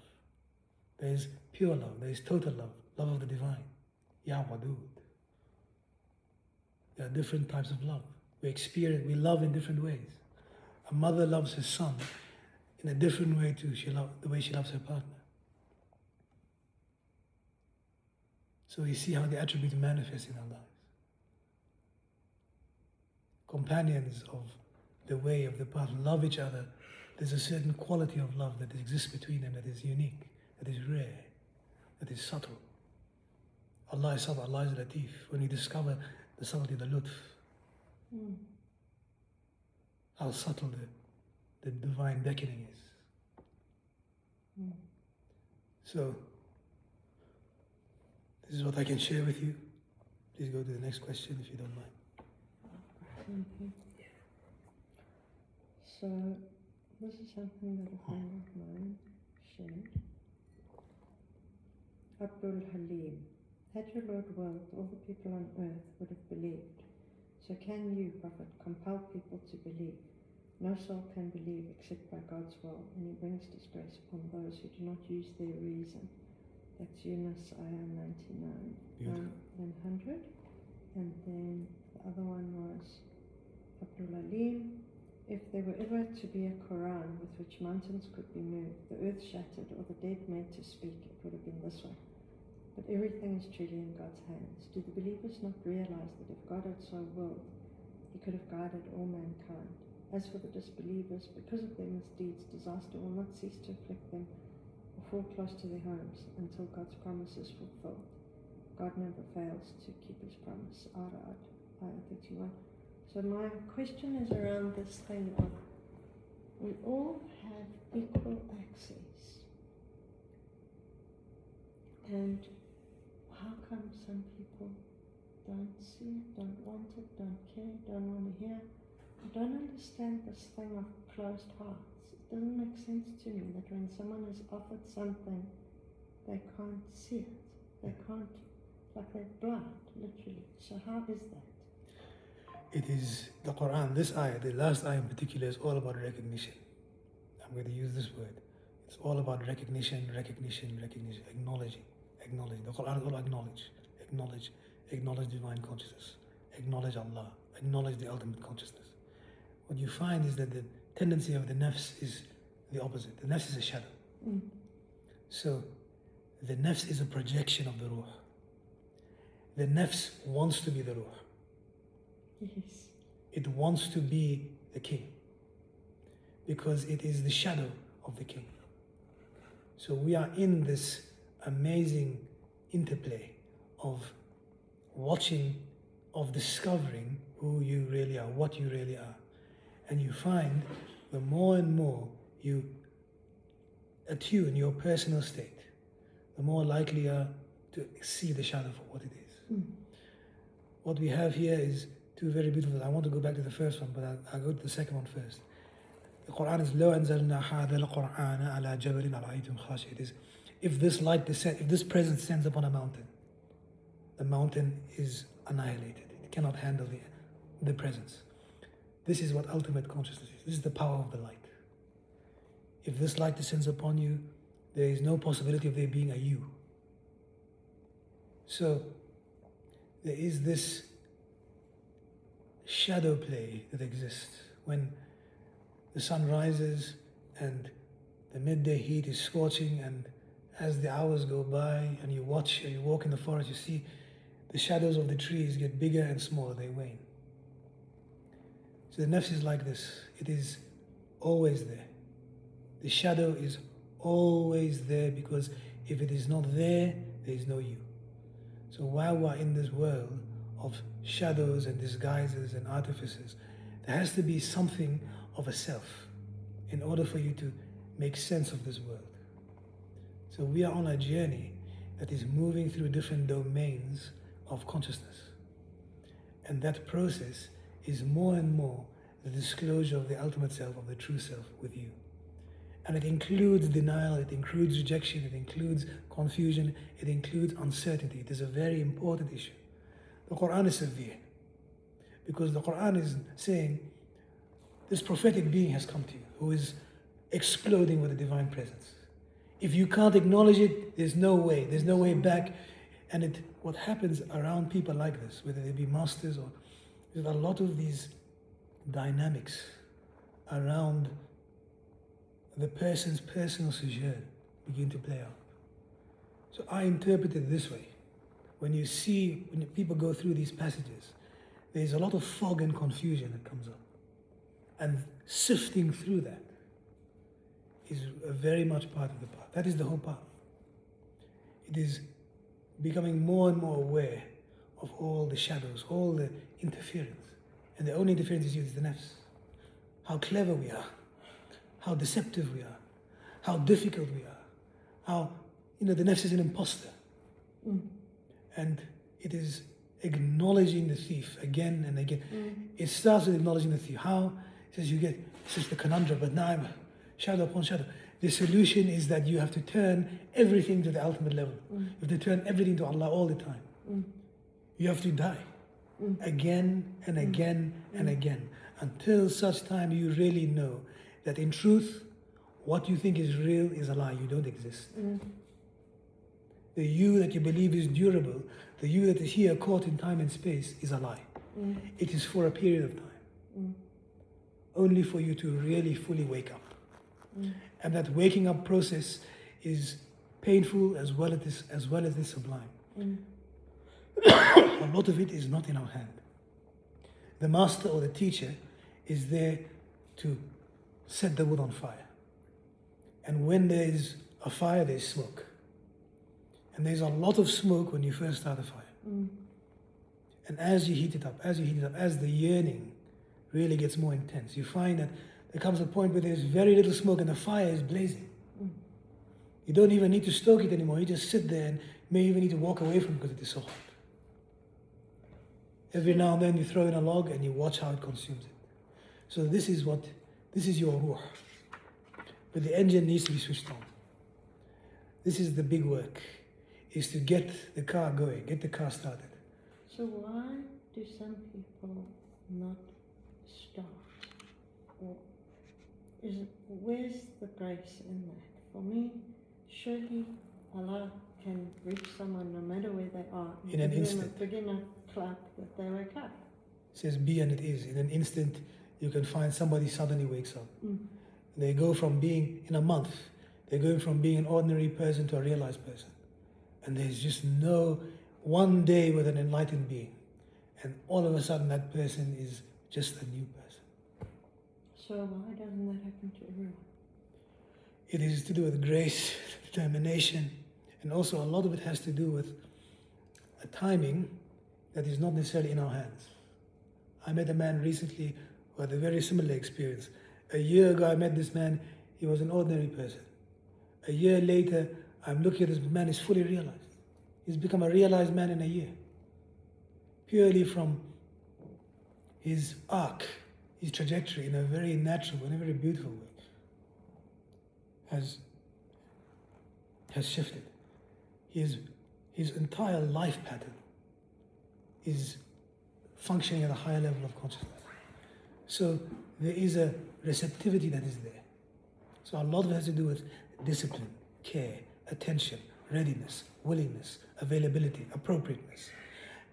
B: There is pure love, there is total love, love of the divine. Ya Wadud. There are different types of love. We love in different ways. A mother loves her son in a different way too, the way she loves her partner. So you see how the attributes manifest in our lives. Companions of the way, of the path, love each other. There's a certain quality of love that exists between them that is unique, that is rare, that is subtle. Allah is subtle, Allah is latif. When you discover the subtlety, the lutf, how subtle the divine beckoning is. So, this is what I can share with you. Please go to the next question if you don't mind.
A: Thank you. So, this is something that a friend of mine shared. Abdul Halim. Had your Lord willed, all the people on earth would have believed. So can you, Prophet, compel people to believe? No soul can believe except by God's will, and He brings disgrace upon those who do not use their reason. That's Yunus, ayah 99.
B: Beautiful.
A: Then 100. And then the other one was Abdul Halim. If there were ever to be a Quran with which mountains could be moved, the earth shattered, or the dead made to speak, it would have been this one. But everything is truly in God's hands. Do the believers not realize that if God had so willed, He could have guided all mankind? As for the disbelievers, because of their misdeeds, disaster will not cease to afflict them or fall close to their homes until God's promise is fulfilled. God never fails to keep His promise. Arad, ayah 31. So my question is around this thing of we all have equal access. And how come some people don't see it, don't want it, don't care, don't want to hear? I don't understand this thing of closed hearts. It doesn't make sense to me that when someone is offered something, they can't see it. They can't, like they're blind, literally. So how is that?
B: It is the Quran, this ayah, the last ayah in particular, is all about recognition. I'm going to use this word. It's all about recognition, acknowledging. The Quran is all acknowledge divine consciousness, acknowledge Allah, acknowledge the ultimate consciousness. What you find is that the tendency of the nafs is the opposite. The nafs is a shadow. So the nafs is a projection of the ruh. The nafs wants to be the ruh.
A: Yes.
B: It wants to be the king because it is the shadow of the king. So we are in this amazing interplay of watching, of discovering who you really are, what you really are. And you find the more and more you attune your personal state, the more likely you are to see the shadow for what it is. What we have here is two very beautiful. I want to go back to the first one, but I'll go to the second one first. The Quran is لو أنزلنا هذا القرآن على جبل لرأيتم خاشعين. It is if this light descends, if this presence descends upon a mountain, the mountain is annihilated. It cannot handle the presence. This is what ultimate consciousness is. This is the power of the light. If this light descends upon you, there is no possibility of there being a you. So there is this shadow play that exists when the sun rises and the midday heat is scorching, and as the hours go by and you watch or you walk in the forest, you see the shadows of the trees get bigger and smaller, they wane. So the nafs is like this. It is always there. The shadow is always there, because if it is not there, there is no you. So while we're in this world of shadows and disguises and artifices, there has to be something of a self in order for you to make sense of this world. So we are on a journey that is moving through different domains of consciousness. And that process is more and more the disclosure of the ultimate self, of the true self with you. And it includes denial, it includes rejection, it includes confusion, it includes uncertainty. It is a very important issue. The Quran is severe, because the Quran is saying, this prophetic being has come to you, who is exploding with the divine presence. If you can't acknowledge it, there's no way back. And what happens around people like this, whether they be masters or, there's a lot of these dynamics around the person's personal sojourn begin to play out. So I interpret it this way. When people go through these passages, there's a lot of fog and confusion that comes up. And sifting through that is very much part of the path. That is the whole path. It is becoming more and more aware of all the shadows, all the interference. And the only interference is the nafs. How clever we are, how deceptive we are, how difficult we are, how, the nafs is an imposter. And it is acknowledging the thief again and again. It starts with acknowledging the thief. How? It says this is the conundrum, but now shadow upon shadow. The solution is that you have to turn everything to the ultimate level. You have to turn everything to Allah all the time. You have to die again and again and again, until such time you really know that in truth, what you think is real is a lie. You don't exist. The you that you believe is durable, the you that is here caught in time and space, is a lie. It is for a period of time. Only for you to really fully wake up. And that waking up process is painful as well as it is sublime. A lot of it is not in our hand. The master or the teacher is there to set the wood on fire. And when there is a fire, there is smoke. And there's a lot of smoke when you first start a fire. And as you heat it up, as the yearning really gets more intense, you find that there comes a point where there's very little smoke and the fire is blazing. You don't even need to stoke it anymore. You just sit there and may even need to walk away from it because it is so hot. Every now and then you throw in a log and you watch how it consumes it. So this is your ruh. But the engine needs to be switched on. This is the big work, is to get the car going, get the car started.
A: So why do some people not start? Or where's the grace in that? For me, surely Allah can reach someone no matter where they are.
B: In an instant.
A: Big enough clap that they wake up.
B: It says be and it is. In an instant, you can find somebody suddenly wakes up. They go from being, in a month, they're going from being an ordinary person to a realized person. And there's just no one day with an enlightened being. And all of a sudden that person is just a new person.
A: So why doesn't that happen to everyone?
B: It is to do with grace, determination, and also a lot of it has to do with a timing that is not necessarily in our hands. I met a man recently who had a very similar experience. A year ago I met this man, he was an ordinary person. A year later, I'm looking at this man, is fully realized. He's become a realized man in a year. Purely from his arc, his trajectory, in a very natural, in a very beautiful way, has shifted. His entire life pattern is functioning at a higher level of consciousness. So there is a receptivity that is there. So a lot of it has to do with discipline, care, attention, readiness, willingness, availability, appropriateness.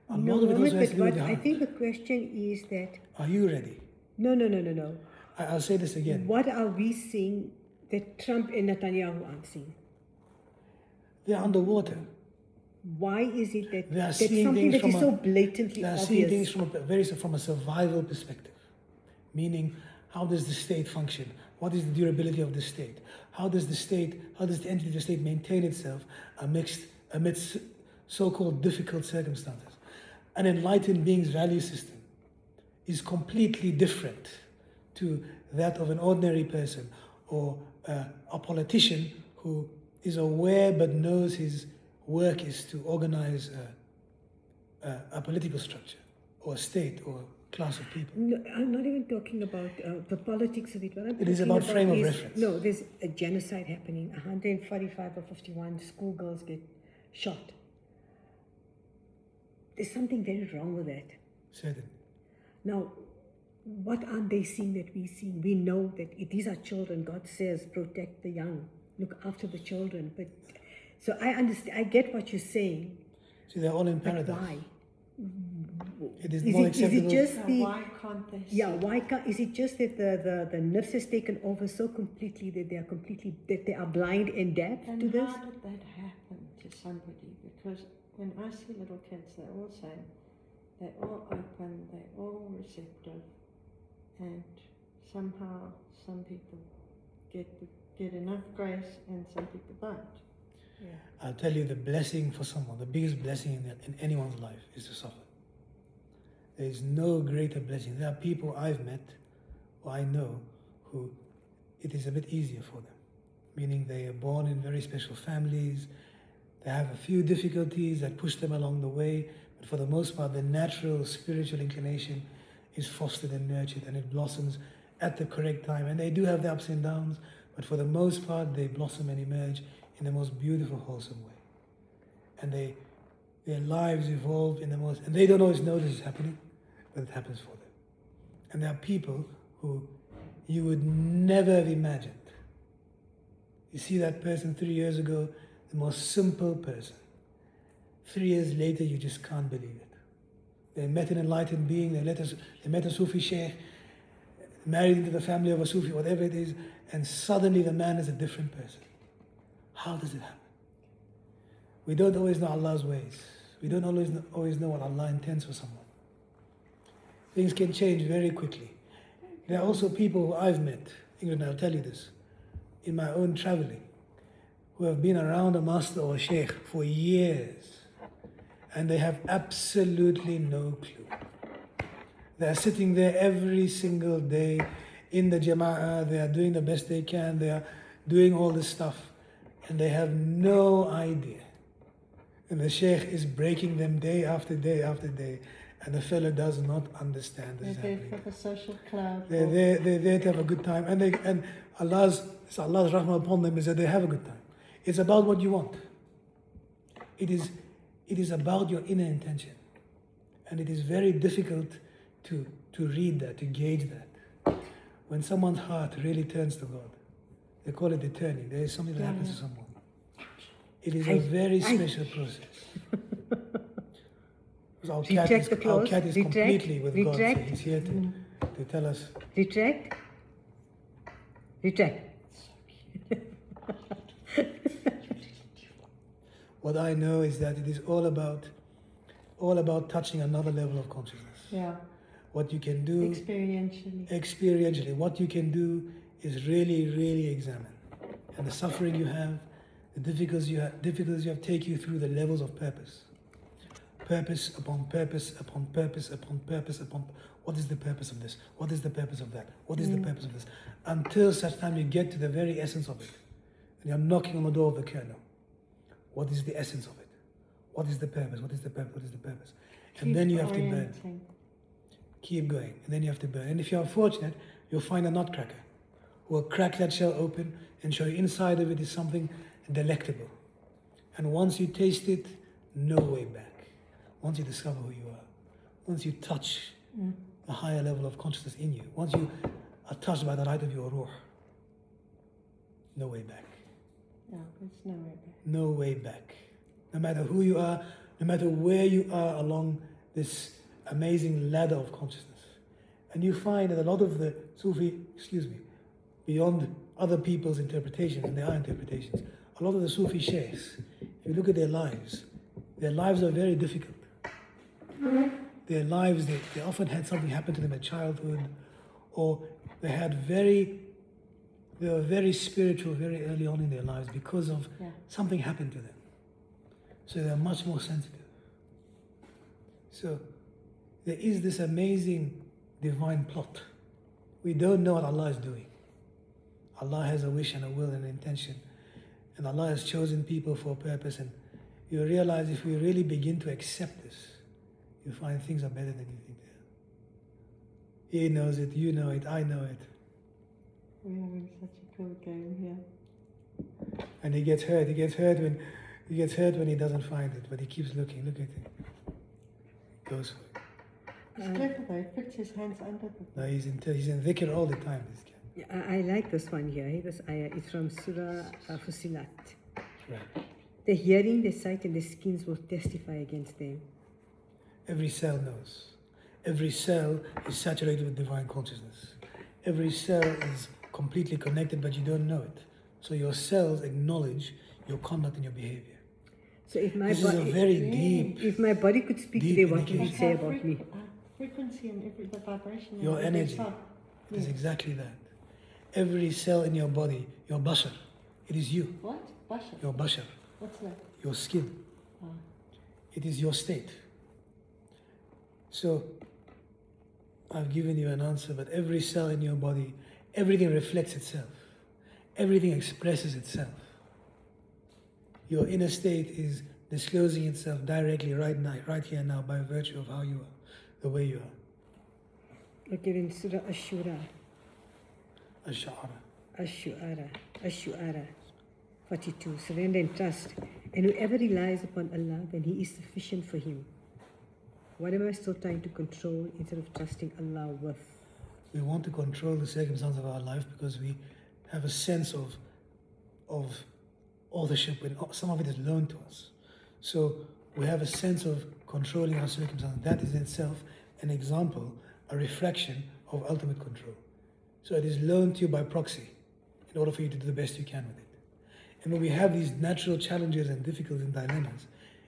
B: A lot of it also has to do with the
C: I
B: heart.
C: think the question is that
B: Are you ready?
C: no.
B: I'll say this again.
C: What are we seeing that Trump and Netanyahu aren't seeing?
B: They're underwater.
C: Why is it that
B: They are
C: that's
B: seeing
C: something
B: things
C: that is
B: from
C: so
B: a-
C: blatantly
B: They are seeing
C: obvious?
B: things from a survival perspective, meaning how does the state function? What is the durability of the state? How does the entity of the state maintain itself amidst so-called difficult circumstances? An enlightened being's value system is completely different to that of an ordinary person or a politician who is aware but knows his work is to organize a political structure or a state or a class of people.
C: No, I'm not even talking about the politics of it. What I'm
B: It is
C: talking
B: about frame of
C: is,
B: reference.
C: No, there's a genocide happening. 145 or 51 schoolgirls get shot. There's something very wrong with that.
B: Certainly.
C: Now, what aren't they seeing that we see? We know that these are children. God says, protect the young, look after the children. But so I understand. I get what you're saying.
B: See, they're all in
C: But
B: paradise.
C: why?
B: It is
C: Is
B: more
C: it
B: acceptable.
C: just
A: So
C: the
A: why can't they see?
C: yeah? Why can't? Is it just that the nafs has taken over so completely that they are blind and deaf
A: And
C: to this?
A: how did that happen to somebody? Because when I see little kids, they're all same. They're all open, they're all receptive, and somehow some people get enough grace and some people don't.
B: I'll tell you the blessing for someone, the biggest blessing in anyone's life is to suffer. There is no greater blessing. There are people I've met or I know who it is a bit easier for them, meaning they are born in very special families, they have a few difficulties that push them along the way, but for the most part, the natural spiritual inclination is fostered and nurtured and it blossoms at the correct time. And they do have the ups and downs, but for the most part, they blossom and emerge in the most beautiful, wholesome way. And their lives evolve in the most, and they don't always know this is happening, but it happens for them. And there are people who you would never have imagined. You see that person 3 years ago, the most simple person. 3 years later, you just can't believe it. They met an enlightened being, they met a Sufi sheikh, married into the family of a Sufi, whatever it is, and suddenly the man is a different person. How does it happen? We don't always know Allah's ways. We don't always know what Allah intends for someone. Things can change very quickly. There are also people who I've met, Ingrid, I'll tell you this, in my own traveling, who have been around a master or a sheikh for years, and they have absolutely no clue. They are sitting there every single day in the jama'ah, they are doing the best they can, they are doing all this stuff, and they have no idea. And the sheikh is breaking them day after day after day, and the fellow does not understand this
A: They're
B: is
A: there
B: happening.
A: for the social club.
B: They're there to have a good time, and Allah's rahmah upon them is that they have a good time. It's about what you want. It is about your inner intention, and it is very difficult to read that, to gauge that. When someone's heart really turns to God, they call it the turning. There is something that happens to someone. It is a very special process. Because our cat
C: Retract
B: is,
C: the clause.
B: our cat is
C: Retract.
B: completely with God. So
C: Retract.
B: he's here to tell us.
C: Retract. Retract.
B: What I know is that it is all about touching another level of consciousness.
A: Yeah,
B: What you can do
A: experientially.
B: what you can do is really, really examine. And the suffering you have, the difficulties you have take you through the levels of purpose. Purpose upon purpose upon purpose upon purpose upon what is the purpose of this? What is the purpose of that? What is the purpose of this? Until such time you get to the very essence of it. And you're knocking on the door of the kernel. What is the essence of it? What is the purpose? What is the purpose? What is the purpose? And
A: Keep
B: then you have to burn.
A: orienting.
B: Keep going. And then you have to burn. And if you're fortunate, you'll find a nutcracker who will crack that shell open and show you inside of it is something delectable. And once you taste it, no way back. Once you discover who you are. once you touch a higher level of consciousness in you, once you are touched by the light of your ruh, no way back.
A: Yeah, there's no way back.
B: No way back. No matter who you are, no matter where you are along this amazing ladder of consciousness. And you find that a lot of the Sufi, beyond other people's interpretations, and there are interpretations, a lot of the Sufi sheikhs, if you look at their lives are very difficult. Their lives, they often had something happen to them at childhood, or they were very spiritual very early on in their lives because of something happened to them. So they're much more sensitive. So there is this amazing divine plot. We don't know what Allah is doing. Allah has a wish and a will and an intention. And Allah has chosen people for a purpose. And you realize if we really begin to accept this, you find things are better than you think they are. He knows it, you know it, I know it.
A: We're having such a cool game here.
B: And he gets hurt when he doesn't find it, but he keeps looking. Look at him. Goes for it.
A: It's clever though, he puts his hands under the...
B: No, he's in dhikr all the time, this guy.
C: I like this one here. This ayah is from Surah Fusilat.
B: Right.
C: The hearing, the sight, and the skins will testify against them.
B: Every cell knows. Every cell is saturated with divine consciousness. Every cell is completely connected, but you don't know it. So your cells acknowledge your conduct and your behavior.
C: So if my
B: This is a very deep,
C: if my body could speak
B: deep
C: today, what would it
B: indication.
C: say about me?
A: Frequency and the vibration.
B: your
A: of every
B: energy.
A: cell.
B: It is exactly that. Every cell in your body, your bashar, it is you.
A: What? Bashar?
B: Your bashar,
A: What's that?
B: your skin.
A: Oh.
B: It is your state. So, I've given you an answer, but every cell in your body, everything reflects itself. Everything expresses itself. Your inner state is disclosing itself directly right now, right here now, by virtue of how you are, the way you are.
C: Okay, in Surah Ash-Shura,
B: Ash-Sha'ara.
C: Ash-Shu'ara, 42, surrender and trust. And whoever relies upon Allah, then He is sufficient for him. What am I still trying to control instead of trusting Allah with?
B: We want to control the circumstances of our life because we have a sense of authorship when some of it is loaned to us. So we have a sense of controlling our circumstances. That is in itself an example, a reflection of ultimate control. So it is loaned to you by proxy in order for you to do the best you can with it. And when we have these natural challenges and difficulties and dilemmas,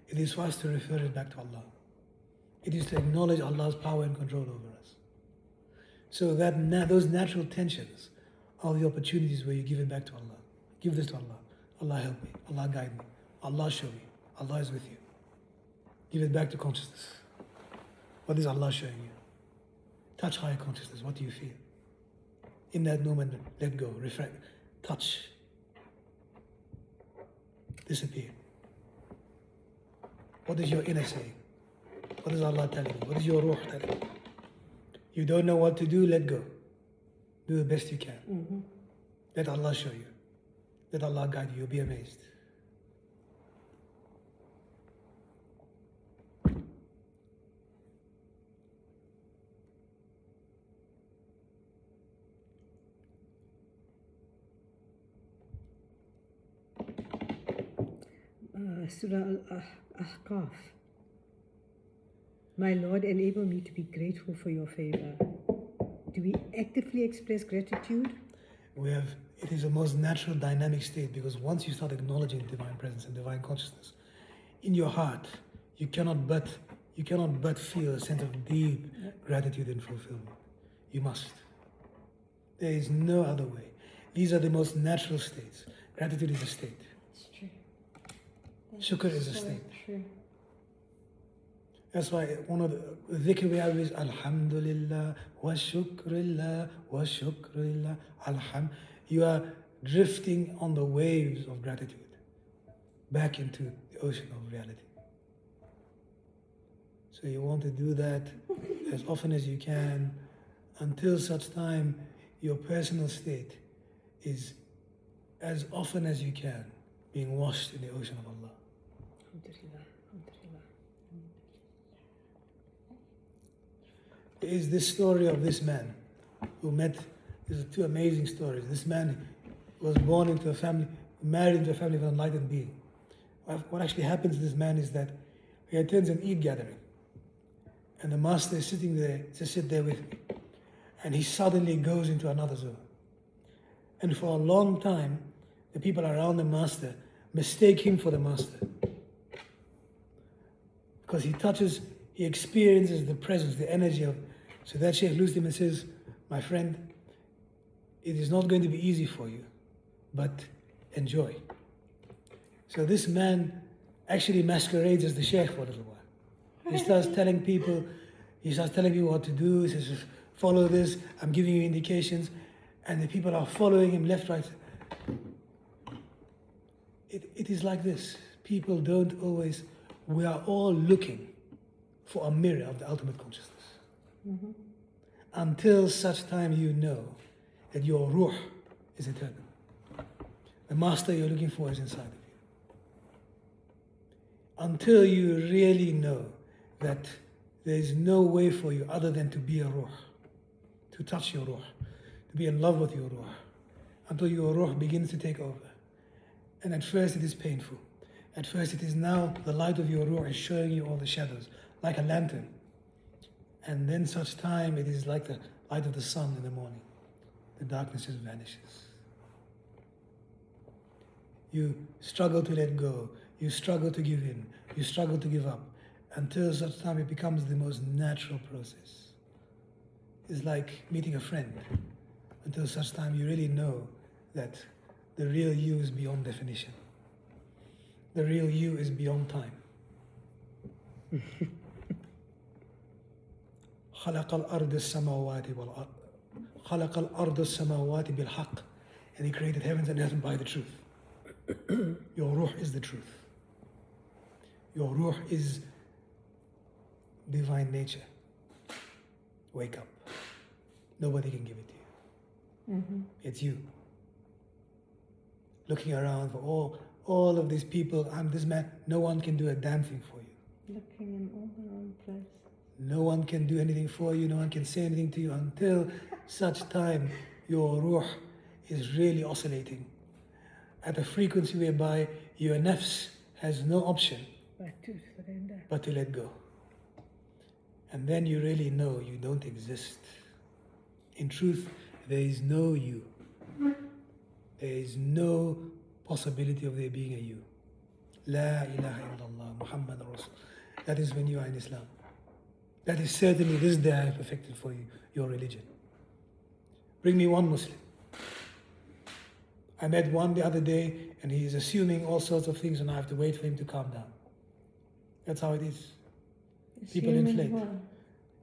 B: it is for us to refer it back to Allah. It is to acknowledge Allah's power and control over us. So that those natural tensions are the opportunities where you give it back to Allah. Give this to Allah. Allah help me. Allah guide me. Allah show me. Allah is with you. Give it back to consciousness. What is Allah showing you? Touch higher consciousness. What do you feel? In that moment, let go, reflect, touch, disappear. What is your inner saying? What is Allah telling you? What is your ruh telling you? You don't know what to do, let go. Do the best you can.
A: Mm-hmm.
B: Let Allah show you. Let Allah guide you. You'll be amazed.
C: Surah Al-Ahqaf. My Lord, enable me to be grateful for your favor. Do we actively express gratitude?
B: It is the most natural dynamic state because once you start acknowledging divine presence and divine consciousness, in your heart, you cannot but feel a sense of deep gratitude and fulfillment. You must. There is no other way. These are the most natural states. Gratitude is a state.
A: It's true.
B: Shukr is a
A: so
B: state.
A: True.
B: That's why one of the dhikr we have is Alhamdulillah wa shukrillah wa shukrillah alham. You are drifting on the waves of gratitude back into the ocean of reality. So you want to do that as often as you can until such time your personal state is as often as you can being washed in the ocean of Allah.
C: Alhamdulillah, alhamdulillah.
B: is this story of this man who met. These are two amazing stories. This man was born into a family, married into a family of an enlightened being. What actually happens to this man is that he attends an Eid gathering, and the master is sitting there to sit there with me, and he suddenly goes into another zone. And for a long time, the people around the master mistake him for the master, because he experiences the presence, the energy of. So that Shaykh looks at him and says, "My friend, it is not going to be easy for you, but enjoy." So this man actually masquerades as the Shaykh for a little while. He starts telling people what to do. He says, "Follow this, I'm giving you indications." And the people are following him left, right. It is like this. People don't always, we are all looking for a mirror of the ultimate consciousness. Until such time you know that your ruh is eternal. The master you're looking for is inside of you. Until you really know that there is no way for you other than to be a ruh, to touch your ruh, to be in love with your ruh, until your ruh begins to take over. And at first it is painful. At first it is now the light of your ruh is showing you all the shadows, like a lantern. And then such time it is like the light of the sun in the morning. The darkness just vanishes. You struggle to let go. You struggle to give in. You struggle to give up. Until such time it becomes the most natural process. It's like meeting a friend. Until such time you really know that the real you is beyond definition. The real you is beyond time. خلق الأرض السماوات والأرض خلق الأرض السماوات بالحق, and he created heavens and earth by the truth. Your ruh is the truth. Your ruh is divine nature. Wake up. Nobody can give it to you. It's you. Looking around for all of these people, I'm this man, no one can do a damn thing for you.
A: Looking in all the wrong place.
B: No one can do anything for you, no one can say anything to you until such time your ruh is really oscillating at a frequency whereby your nafs has no option but to let go. And then you really know you don't exist. In truth, there is no you. There is no possibility of there being a you. La ilaha illallah Muhammad Rasul. That is when you are in Islam. That is certainly this day I have perfected for you, your religion. Bring me one Muslim. I met one the other day and he is assuming all sorts of things and I have to wait for him to calm down. That's how it is. People inflate.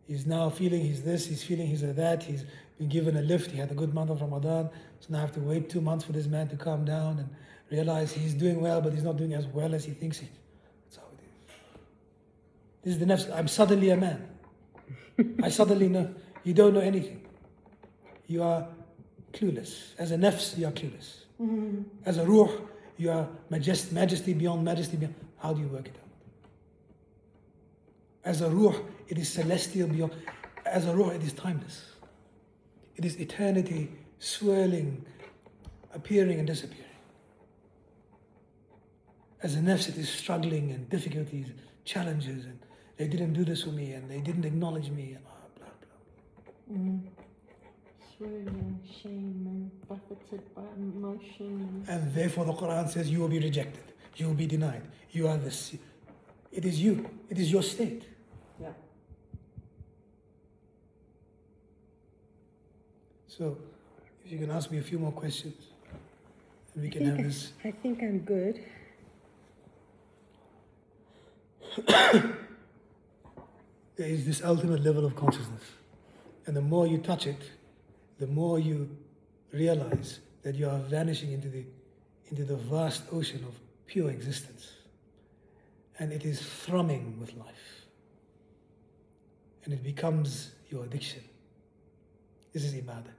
B: He's now feeling he's this, he's feeling he's that, he's been given a lift, he had a good month of Ramadan, so now I have to wait 2 months for this man to calm down and realize he's doing well, but he's not doing as well as he thinks he is. That's how it is. This is the nafs. I'm suddenly a man. I suddenly know. You don't know anything. You are clueless. As a nafs, you are clueless. As a ruh, you are majesty beyond majesty beyond. How do you work it out? As a ruh, it is celestial beyond. As a ruh, it is timeless. It is eternity swirling, appearing and disappearing. As a nafs, it is struggling and difficulties, challenges, and they didn't do this for me, and they didn't acknowledge me, and blah, blah.
A: Swirling, shame, and buffeted by emotion.
B: And therefore the Quran says you will be rejected, you will be denied, you are this. It is you, it is your state.
A: Yeah.
B: So, if you can ask me a few more questions, and we can have this.
C: I think I'm good.
B: There is this ultimate level of consciousness. And the more you touch it, the more you realize that you are vanishing into the vast ocean of pure existence. And it is thrumming with life. And it becomes your addiction. This is ibadah.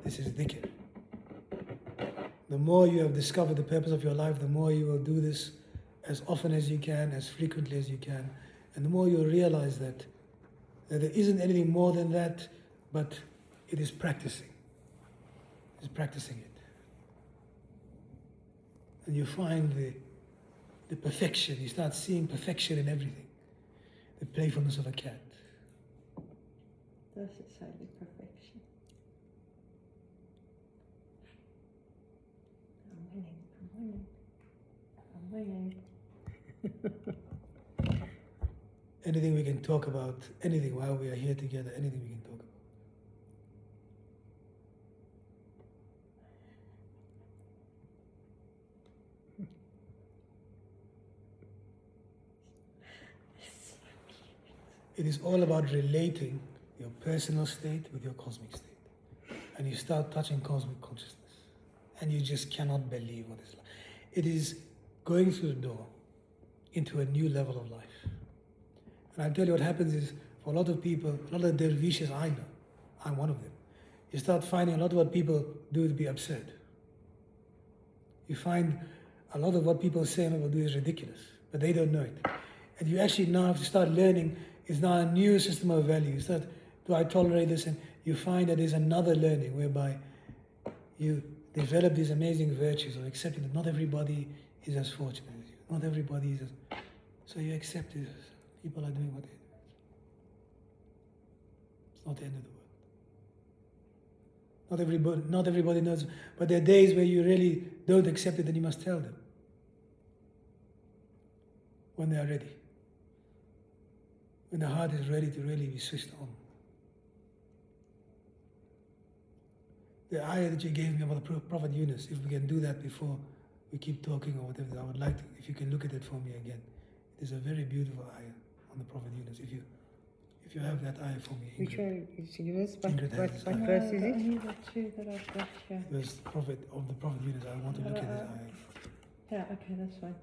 B: This is dhikr. The more you have discovered the purpose of your life, the more you will do this as often as you can, as frequently as you can. And the more you realize that that there isn't anything more than that, but it is practicing. It's practicing it. And you find the perfection. You start seeing perfection in everything. The playfulness of a cat.
A: This is highly perfection. I'm winning.
B: Anything we can talk about, anything while we are here together, anything we can talk about. It is all about relating your personal state with your cosmic state. And you start touching cosmic consciousness. And you just cannot believe what it's like. It is going through the door into a new level of life. And I tell you what happens is, for a lot of people, a lot of dervishes I know, I'm one of them, you start finding a lot of what people do to be absurd. You find a lot of what people say and people do is ridiculous, but they don't know it. And you actually now have to start learning, it's now a new system of values. That, do I tolerate this? And you find that there's another learning whereby you develop these amazing virtues of accepting that not everybody is as fortunate as you. Not everybody is as... So you accept it. People are doing what they do. It's not the end of the world. Not everybody knows, but there are days where you really don't accept it and you must tell them when they are ready. When the heart is ready to really be switched on. The ayah that you gave me about the Prophet Yunus, if we can do that before we keep talking or whatever, I would like to, if you can look at it for me again. It is a very beautiful ayah on the Prophet Yunus. If you have that ayah for me.
C: Which one is Yunus?
B: Ingrid has this
C: What
B: ayah.
C: verse is it?
A: Only the two that I've got here.
B: There's Prophet Yunus. I want to look at this ayah.
A: Yeah, okay, that's fine.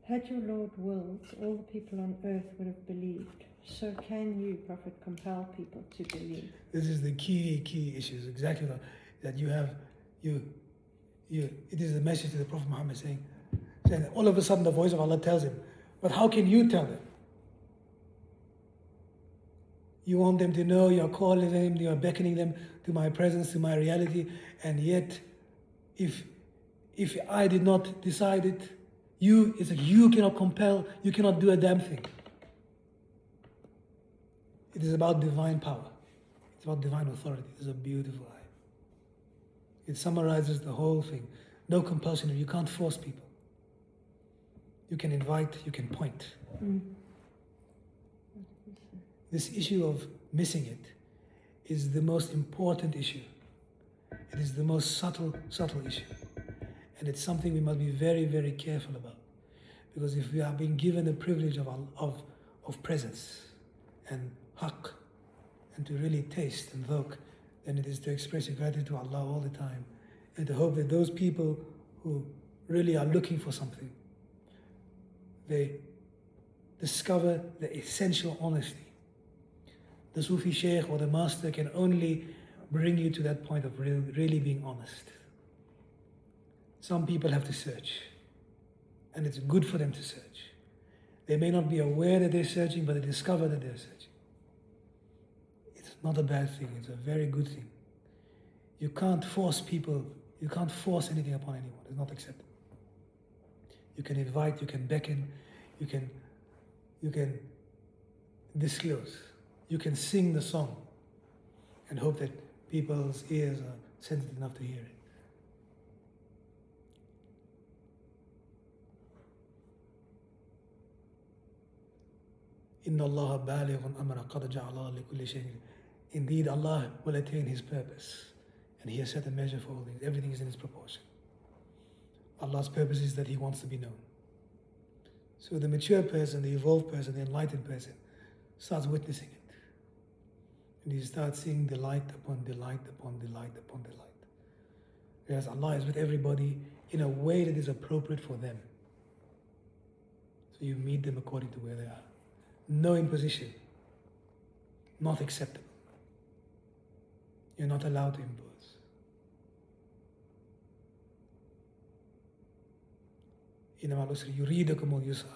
A: Had your Lord willed, all the people on earth would have believed. So can you, Prophet, compel people to believe?
B: This is the key issues, exactly that you have, it is the message to the Prophet Muhammad saying that all of a sudden the voice of Allah tells him, but how can you tell them? You want them to know, you are calling them, you are beckoning them to my presence, to my reality, and yet, if I did not decide it, it's like you cannot compel, you cannot do a damn thing. It is about divine power. It's about divine authority. It's a beautiful ayah. It summarizes the whole thing. No compulsion. You can't force people. You can invite, you can point. This issue of missing it is the most important issue. It is the most subtle issue. And it's something we must be very, very careful about. Because if we are being given the privilege of presence and haqq, and to really taste and dhawq, then it is to express your gratitude to Allah all the time, and to hope that those people who really are looking for something, they discover the essential honesty. The Sufi Shaykh or the Master can only bring you to that point of really being honest. Some people have to search, and it's good for them to search. They may not be aware that they're searching, but they discover that they're searching. It's not a bad thing, it's a very good thing. You can't force people, you can't force anything upon anyone, it's not acceptable. You can invite, you can beckon, you can disclose, you can sing the song and hope that people's ears are sensitive enough to hear it. Inna Allah balighun amra qad ja'ala li kulli shay'in. Indeed, Allah will attain His purpose, and He has set a measure for all things. Everything is in its proportion. Allah's purpose is that He wants to be known. So the mature person, the evolved person, the enlightened person starts witnessing it. And he starts seeing delight upon delight upon delight upon delight. Whereas Allah is with everybody in a way that is appropriate for them. So you meet them according to where they are. No imposition. Not acceptable. You're not allowed to impose. إنما العسر يريدكم اليسر.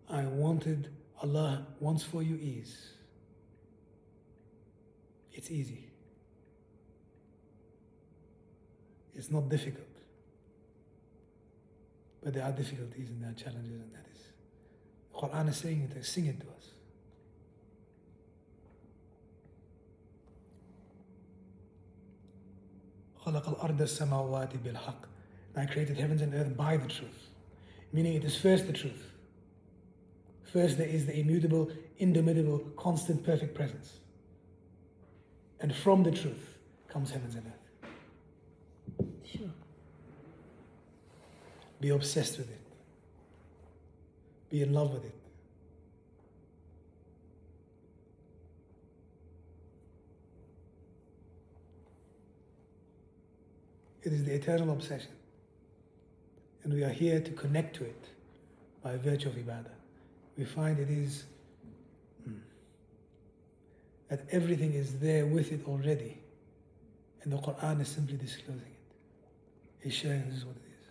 B: I Allah wants for you ease. It's easy. It's not difficult. But there are difficulties and there are challenges, and that is. The Quran is saying it, sing it to us. خلق الأرض السماوات بالحق. I created heavens and earth by the truth. Meaning it is first the truth. First there is the immutable, indomitable, constant, perfect presence. And from the truth comes heavens and earth.
C: Sure.
B: Be obsessed with it. Be in love with it. It is the eternal obsession. And we are here to connect to it by virtue of ibadah. We find it is that everything is there with it already. And the Quran is simply disclosing it. He's showing this is what it is.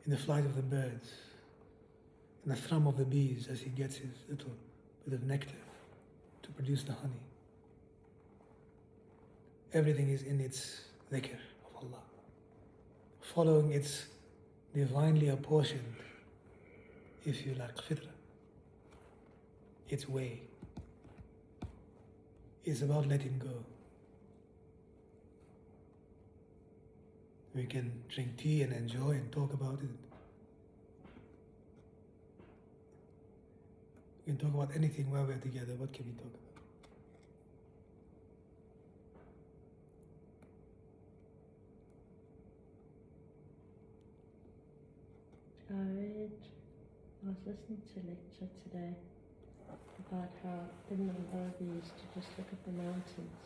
B: In the flight of the birds, in the thrum of the bees as he gets his little bit of nectar to produce the honey. Everything is in its dhikr of Allah, following its divinely apportioned, if you like, fitrah, its way. It's about letting go. We can drink tea and enjoy and talk about it. We can talk about anything while we're together. What can we talk about?
A: I was listening to a lecture today about how in Nairobi we used to just look at the mountains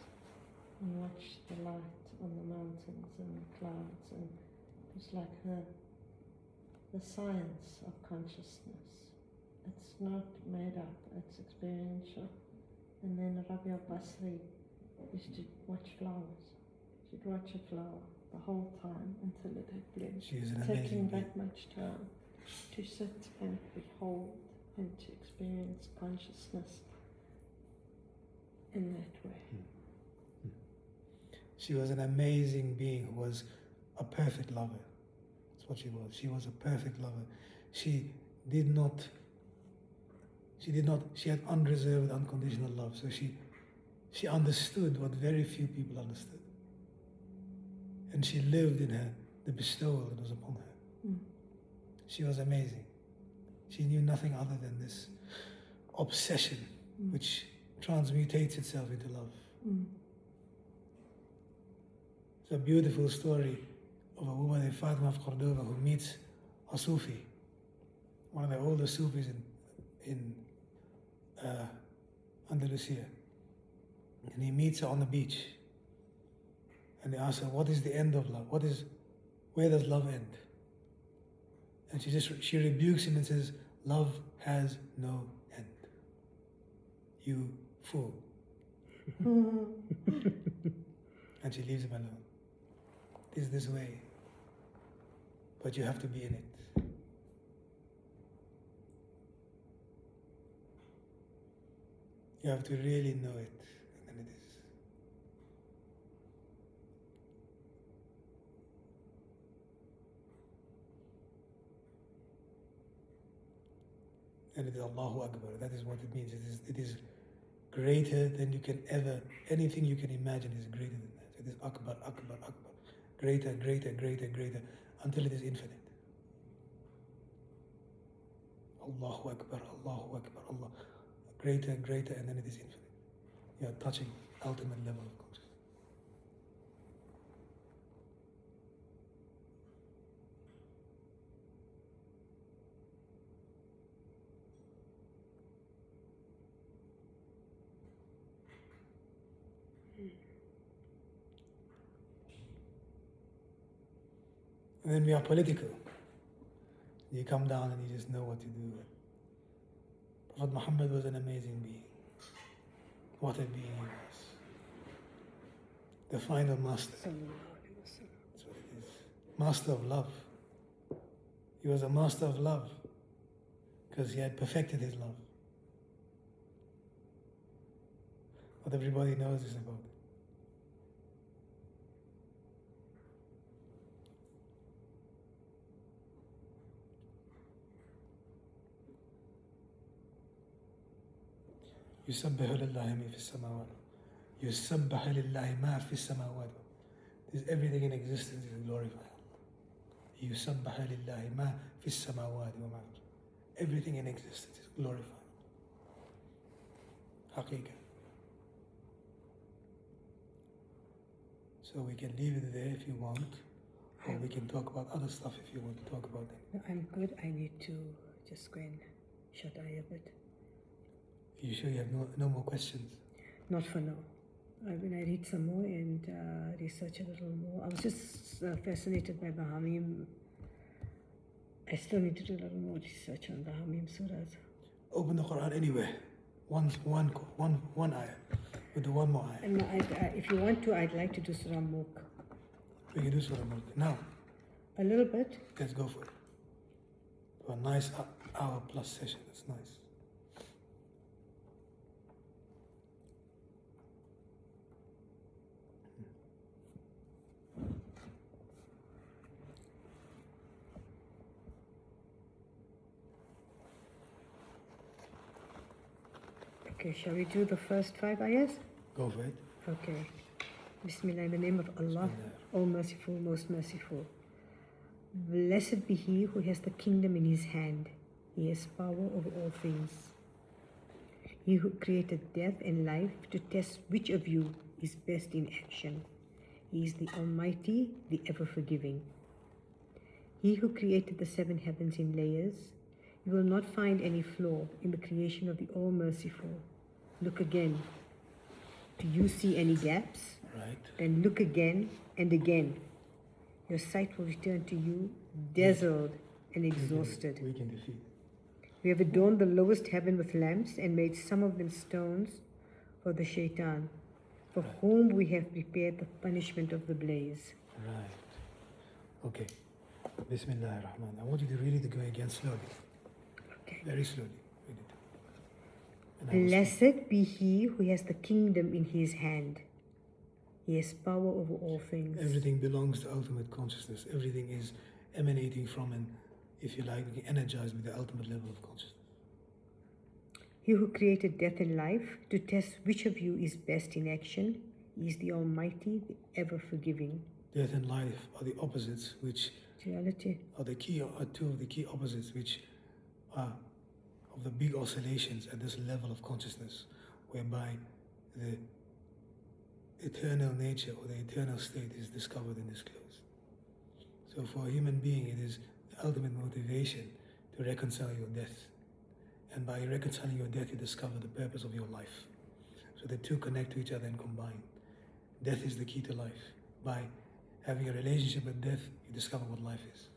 A: and watch the light on the mountains and the clouds, and it was like the science of consciousness. It's not made up, it's experiential. And then Rabbi al-Basri used to watch flowers. She'd watch a flower the whole time until it had bloomed.
B: She is an
A: Taking
B: amazing being.
A: that much time to sit and behold and to experience consciousness in that way.
B: She was an amazing being who was a perfect lover. That's what she was. She was a perfect lover. She had unreserved, unconditional love. So she understood what very few people understood. And she lived in the bestowal that was upon her. She was amazing. She knew nothing other than this obsession which transmutates itself into love. It's a beautiful story of a woman in Fatima of Cordoba who meets a Sufi, one of the oldest Sufis in Andalusia. And he meets her on the beach. And he asks her, what is the end of love? Where does love end? And she rebukes him and says, love has no end. You fool. And she leaves him alone. It is this way. But you have to be in it. You have to really know it. And then it is. And it is Allahu Akbar. That is what it means. It is greater than you can ever, anything you can imagine is greater than that. It is Akbar, Akbar, Akbar. Greater, greater, greater, greater, until it is infinite. Allahu Akbar, Allahu Akbar, Allah. Greater, greater, and then it is infinite. You are touching ultimate level of consciousness. And then we are political. You come down and you just know what to do. Prophet Muhammad was an amazing being. What a being he was. The final master. That's what it is. Master of love. He was a master of love because he had perfected his love. everybody knows is about it. يسبح لله ما في السماوات يسبح لله ما في السماوات. There's everything in existence is glorified. يسبح لله ما في السماوات وما في. Everything in existence is glorified. حقيقة. So we can leave it there if you want, or we can talk about other stuff if you want to talk about it.
C: No, I'm good. I need to just go and shut eye a bit.
B: You sure you have no more questions?
C: Not for now. When I read some more and research a little more. I was just fascinated by the Hamim. I still need to do a little more research on the Hamim surahs.
B: Open the Quran anywhere. One ayah. With the one more ayah.
C: And if you want to, I'd like to do Surah Mulk.
B: We can do Surah Mulk. Now,
C: A little bit.
B: let's go for it. For a nice hour plus session. That's nice.
C: Okay, shall we do the first 5 ayahs?
B: Go for it.
C: Okay. Bismillah, in the name of Allah, all merciful, most merciful. Blessed be he who has the kingdom in his hand. He has power over all things. He who created death and life to test which of you is best in action. He is the Almighty, the ever-forgiving. He who created the 7 heavens in layers. You will not find any flaw in the creation of the All-Merciful. Look again. Do you see any gaps?
B: Right.
C: Then look again and again. Your sight will return to you, dazzled and exhausted.
B: We can defeat.
C: We have adorned the lowest heaven with lamps and made some of them stones for the shaitan, for whom we have prepared the punishment of the blaze.
B: Right. Okay. Bismillah ar-Rahman. I want you to read it going again slowly.
C: Okay.
B: Very slowly. Read it. And I will
C: Blessed be he who has the kingdom in his hand. He has power over all things.
B: Everything belongs to ultimate consciousness. Everything is emanating from and, if you like, being energized with the ultimate level of consciousness.
C: He who created death and life to test which of you is best in action. He is the Almighty, the ever-forgiving.
B: Death and life are the opposites, which
C: Reality.
B: are two of the key opposites, which are of the big oscillations at this level of consciousness, whereby the eternal nature or the eternal state is discovered and disclosed. So for a human being, it is the ultimate motivation to reconcile your death. And by reconciling your death, you discover the purpose of your life. So the two connect to each other and combine. Death is the key to life. By having a relationship with death, you discover what life is.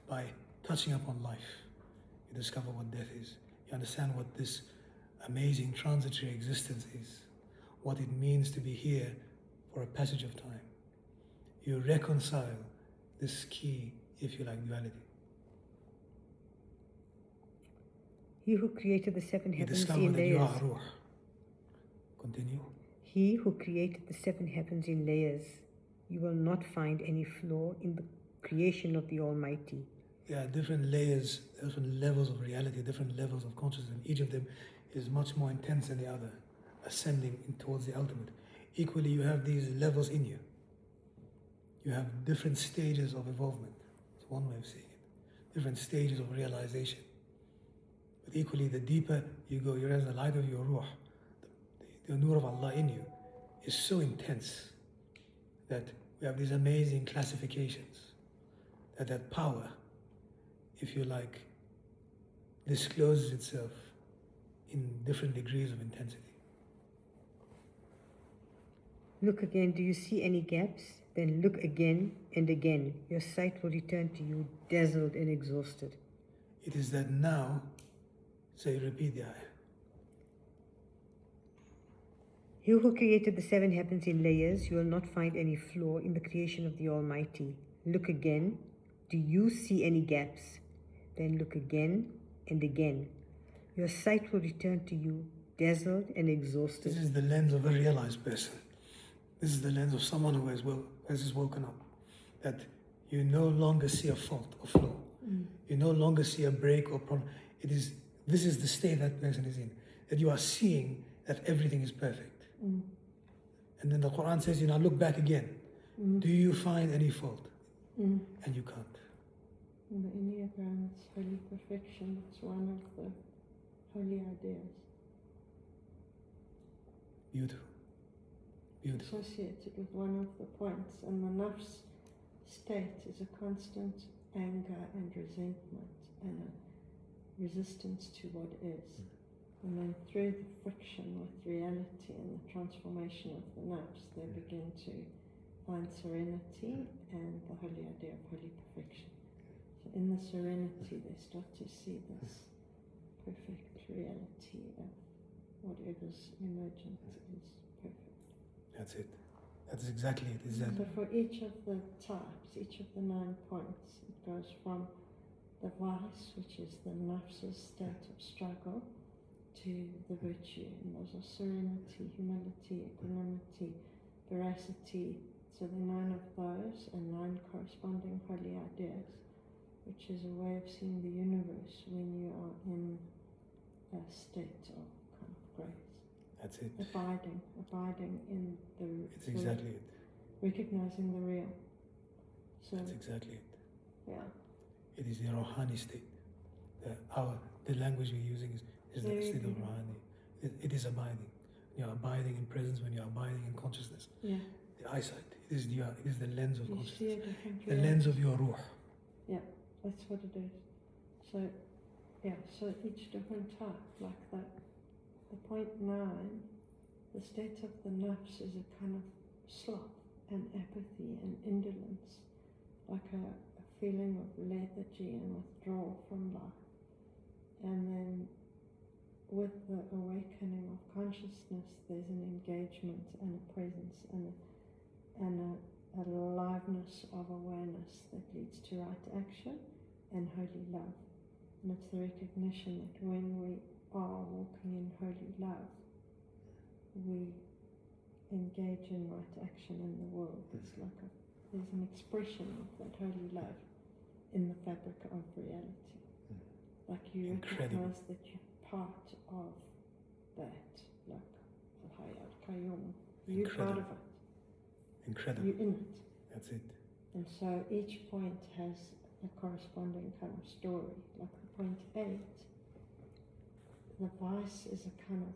B: By touching upon life, you discover what death is. You understand what this amazing transitory existence is, what it means to be here for a passage of time. You reconcile this key, if you like, duality.
C: He who created the 7
B: You
C: heavens
B: discover
C: in
B: that you
C: layers.
B: are Ruh. Continue.
C: He who created the 7 heavens in layers. You will not find any flaw in the creation of the Almighty.
B: There are different layers, different levels of reality, different levels of consciousness, and each of them is much more intense than the other, ascending towards the ultimate. Equally, you have these levels in you. You have different stages of evolvement. It's one way of seeing it. Different stages of realization. But equally, the deeper you go, you realize the light of your ruh, the nur of Allah in you, is so intense that we have these amazing classifications. That power, if you like, discloses itself in different degrees of intensity.
C: Look again, do you see any gaps? Then look again and again. Your sight will return to you, dazzled and exhausted.
B: It is that now, say, repeat the ayah.
C: He who created the 7 heavens in layers, you will not find any flaw in the creation of the Almighty. Look again. Do you see any gaps? Then look again and again. Your sight will return to you, dazzled and exhausted.
B: This is the lens of a realized person. This is the lens of someone who has just woken up. That you no longer see a fault or flaw. You no longer see a break or problem. This is the state that person is in. That you are seeing that everything is perfect. And then the Quran says, now look back again. Do you find any fault? And you can't.
A: In the Enneagram, it's holy perfection. It's one of the holy ideas.
B: Beautiful. Beautiful.
A: Associated with one of the points, and the nafs state is a constant anger and resentment and a resistance to what is. And then through the friction with reality and the transformation of the nafs, they begin to find serenity and the holy idea of holy perfection. So in the serenity, they start to see this perfect reality of whatever's emergent is perfect.
B: That's it. That's exactly it.
A: So for each of the types, each of the 9 points, it goes from the vice, which is the nafs's state of struggle, to the virtue. And those are serenity, humility, equanimity, veracity. So the 9 of those and 9 corresponding holy ideas, which is a way of seeing the universe when you are in a state of kind of grace.
B: That's it.
A: Abiding in the...
B: It's exactly it.
A: Recognizing the real. So,
B: That's exactly it.
A: yeah.
B: It is the Rohani state. The language we're using is the state of Rohani. It is abiding. You're abiding in presence when you're abiding in consciousness.
A: Yeah.
B: The eyesight. It is the lens of
A: You
B: consciousness.
A: see a different
B: The
A: reality.
B: lens of your ruh.
A: Yeah, that's what it is. So, yeah, so each different type, like that. The point 9, the state of the nafs is a kind of sloth and apathy and indolence, like a feeling of lethargy and withdrawal from life. And then with the awakening of consciousness, there's an engagement and a presence and a aliveness of awareness that leads to right action and holy love. And it's the recognition that when we are walking in holy love, we engage in right action in the world. It's like there's an expression of that holy love in the fabric of reality. Like you
B: Incredible.
A: recognize that you're part of that, like Al-Hayy Al-Qayyum. You're part of it.
B: Incredible.
A: You're in it.
B: That's it.
A: And so each point has a corresponding kind of story. Like the point 8, the vice is a kind of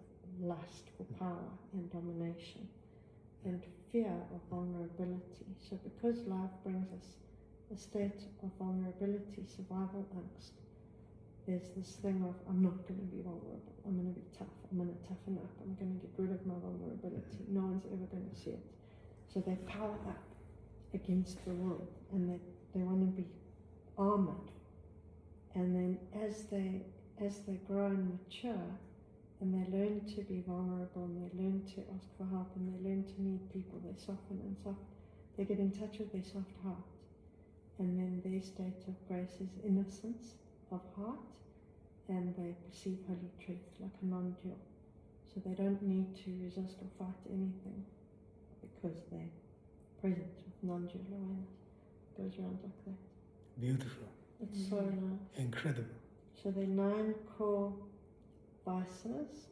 A: lust for power and domination and fear of vulnerability. So because life brings us a state of vulnerability, survival angst, there's this thing of, I'm not going to be vulnerable, I'm going to be tough, I'm going to toughen up, I'm going to get rid of my vulnerability, no one's ever going to see it. So they power up against the world, and they want to be armored. And then as they grow and mature, and they learn to be vulnerable, and they learn to ask for help, and they learn to need people, they soften and soften. They get in touch with their soft heart. And then their state of grace is innocence of heart, and they perceive holy truth like a non-dual. So they don't need to resist or fight anything because they're present with non-dual awareness. It goes around like that.
B: Beautiful.
A: It's so nice.
B: Incredible.
A: So there are 9 core vices,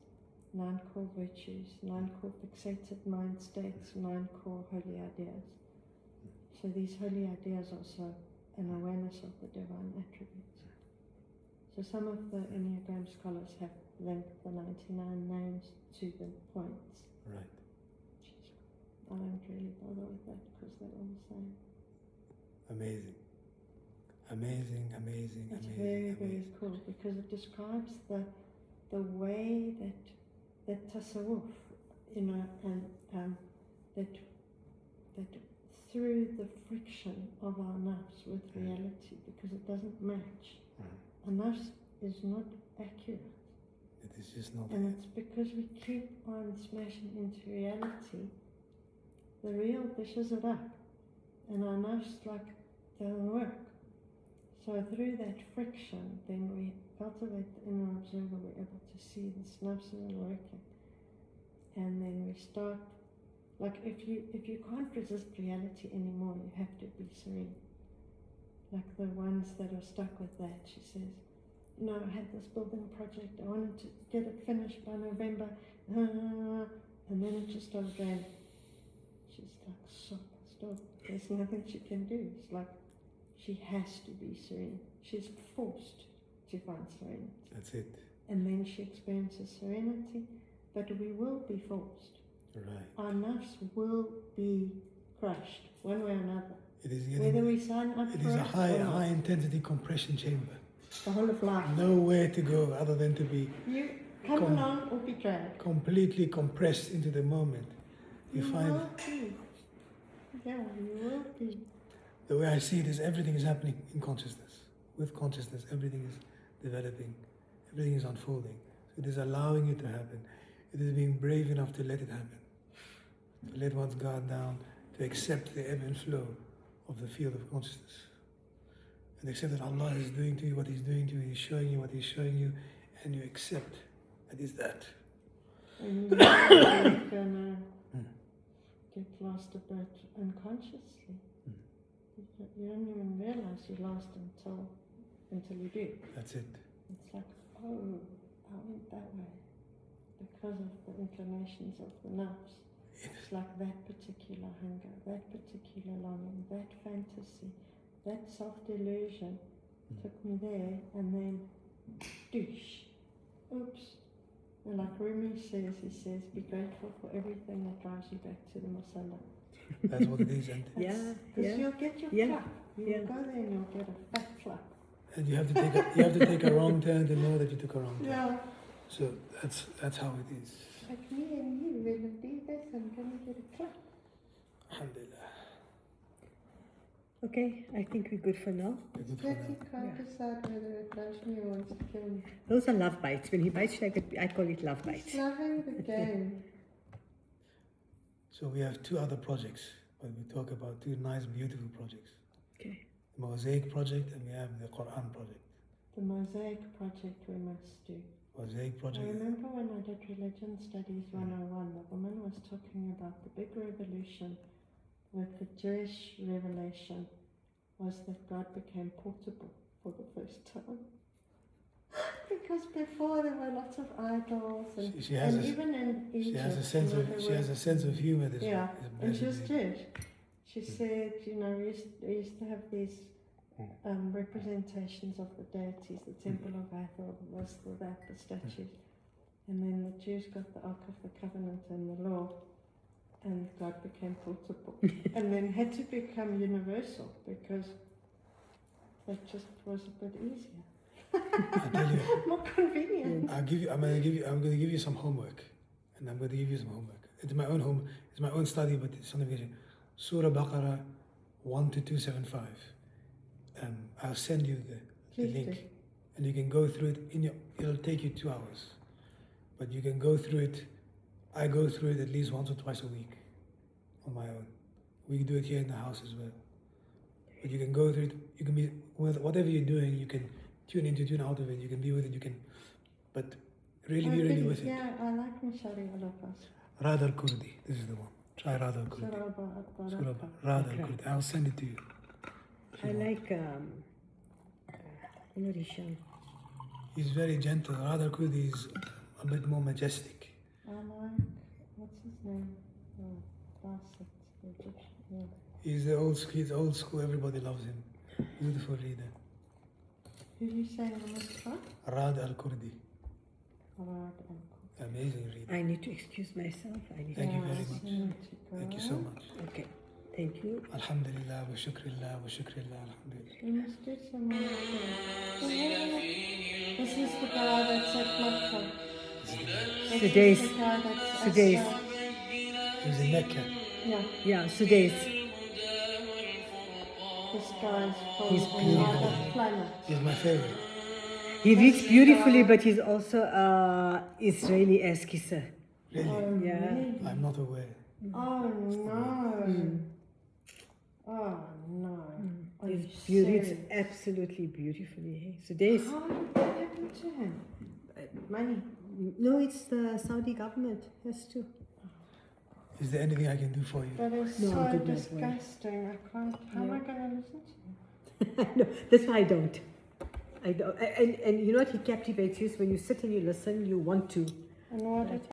A: 9 core virtues, 9 core fixated mind states, 9 core holy ideas. So these holy ideas are also an awareness of the divine attributes. So some of the Enneagram scholars have linked the 99 names to the points.
B: Right.
A: I don't really bother with that because they're all the same.
B: Amazing. Amazing, amazing,
A: It's
B: amazing.
A: very, very
B: amazing.
A: cool because it describes the way that tasawwuf, you know, and that through the friction of our nafs with reality, because it doesn't match. Our nafs is not accurate.
B: It is just not.
A: And it's because we keep on smashing into reality, the real dishes it up. And our nafs, like, doesn't work. So through that friction, then we cultivate the inner observer, we're able to see this nafs working. And then we start, like if you can't resist reality anymore, you have to be serene. Like the ones that are stuck with that, she says, you know, I had this building project, I wanted to get it finished by November, and then it just started raining. She's like, stop, there's nothing she can do. It's like, she has to be serene. She's forced to find serenity.
B: That's it.
A: And then she experiences serenity, but we will be forced.
B: Right.
A: Our nafs will be crushed, one way or another.
B: It is
A: Whether
B: getting,
A: we sign up
B: it
A: for
B: is a
A: it
B: high
A: or not.
B: intensity compression chamber.
A: The whole of life.
B: Nowhere to go other than to be
A: You come along or be dragged.
B: completely compressed into the moment. You find
A: will be. Yeah, you will be.
B: the way I see it is everything is happening in consciousness. With consciousness, everything is developing, everything is unfolding. So it is allowing it to happen. It is being brave enough to let it happen. To let one's guard down, to accept the ebb and flow of the field of consciousness. And accept that Allah is doing to you what He's doing to you, He's showing you what He's showing you, and you accept that is that.
A: And you're gonna get lost a bit unconsciously. You don't even realize you're lost until you do.
B: That's it.
A: It's like, oh, I went that way because of the inclinations of the nafs. It's like that particular hunger, that particular longing, that fantasy, that self-delusion took me there, and then, douche, oops. And like Rumi says, he says, be grateful for everything that drives you back to the Musalla.
B: That's what it is. And,
A: Because you'll get your clap. You'll go there and you'll get a fat clap.
B: and you have to take a wrong turn to know that you took a wrong turn.
A: Yeah.
B: So that's how it is.
A: Like me and you, we're going to do this and going to get a clap.
B: Alhamdulillah.
C: Okay, I think we're good for now.
B: We're good for
A: Yet he
B: now.
A: can't decide whether it loves me or wants to kill me.
C: Those are love bites. When he bites you, I call it love bites.
A: He's loving the game.
B: So we have two other projects, but we talk about two nice, beautiful projects.
C: Okay.
B: The Mosaic project, and we have the Quran project.
A: The Mosaic project we must do.
B: Mosaic
A: I
B: project.
A: remember when I did Religion Studies 101, the woman was talking about the big revolution with the Jewish revelation was that God became portable for the first time. Because before there were lots of idols and,
B: She has
A: and
B: a-
A: even in Egypt,
B: She has a sense of humor. That's
A: yeah,
B: that's
A: and she was
B: basically-
A: Jewish. She said, you know, we used to have these representations of the deities. The Temple of Hathor was the statues. And then the Jews got the Ark of the Covenant and the law, and God became portable. And then had to become universal because that just was a bit easier.
B: I tell you,
A: More convenient.
B: I'm going to give you some homework, and I'm going to give you some homework. It's my own it's my own study, but it's something. Surah Baqarah 1 to 275. I'll send you the
A: Please
B: link,
A: do.
B: and you can go through it. It'll take you 2 hours, but you can go through it. I go through it at least once or twice a week, on my own. We do it here in the house as well. But you can go through it. You can be with whatever you're doing. You can tune into, tune out of it. You can be with it. You can, but really be really with it.
A: Yeah, I like Mishari Alafas.
B: Rad al-Kurdi. This is the one. Try Rad al-Kurdi. Surah Rad al-Kurdi. I'll send it to you.
C: I like Risham.
B: He's very gentle. Rad al-Kurdi is a bit more majestic.
A: I like, what's his name? Bassett, the Egyptian. Yeah.
B: He's old school. Everybody loves him. Beautiful reader.
A: Who you saying I must try?
B: Rad al-Kurdi.
A: Alright,
B: Amazing reader.
C: I need to excuse myself. I need
B: Thank
C: to
B: you very much. Thank you so much.
C: Okay. Thank you.
B: Alhamdulillah wa shukrillah wa shukrillah. Alhamdulillah.
A: You must do some more. This is the guy that's at Makkah.
C: Sudais.
A: This is the guy that's
C: Sudais.
A: outside.
B: He's in Mecca.
A: Yeah,
C: Yeah, Sudais.
A: this guy's from
C: He's beautiful.
A: another planet.
B: He's my favorite.
C: He reads beautifully, but he's also Israeli Eskisa.
B: Really?
A: Oh,
C: Yeah.
A: really?
B: I'm not aware.
A: Oh no. Oh no. Are you
C: He's It's
A: serious.
C: absolutely beautifully. Hey? So there's
A: How did that happen to him? Money.
C: no, it's the Saudi government has to.
B: Is there anything I can do for you?
A: That is
C: No,
A: so
C: goodness, wait.
A: disgusting. I can't. How am I
C: Yeah.
A: going to listen to him?
C: No, that's why I don't. I don't. And you know what? He captivates you. So when you sit and you listen, you want to.
A: And what did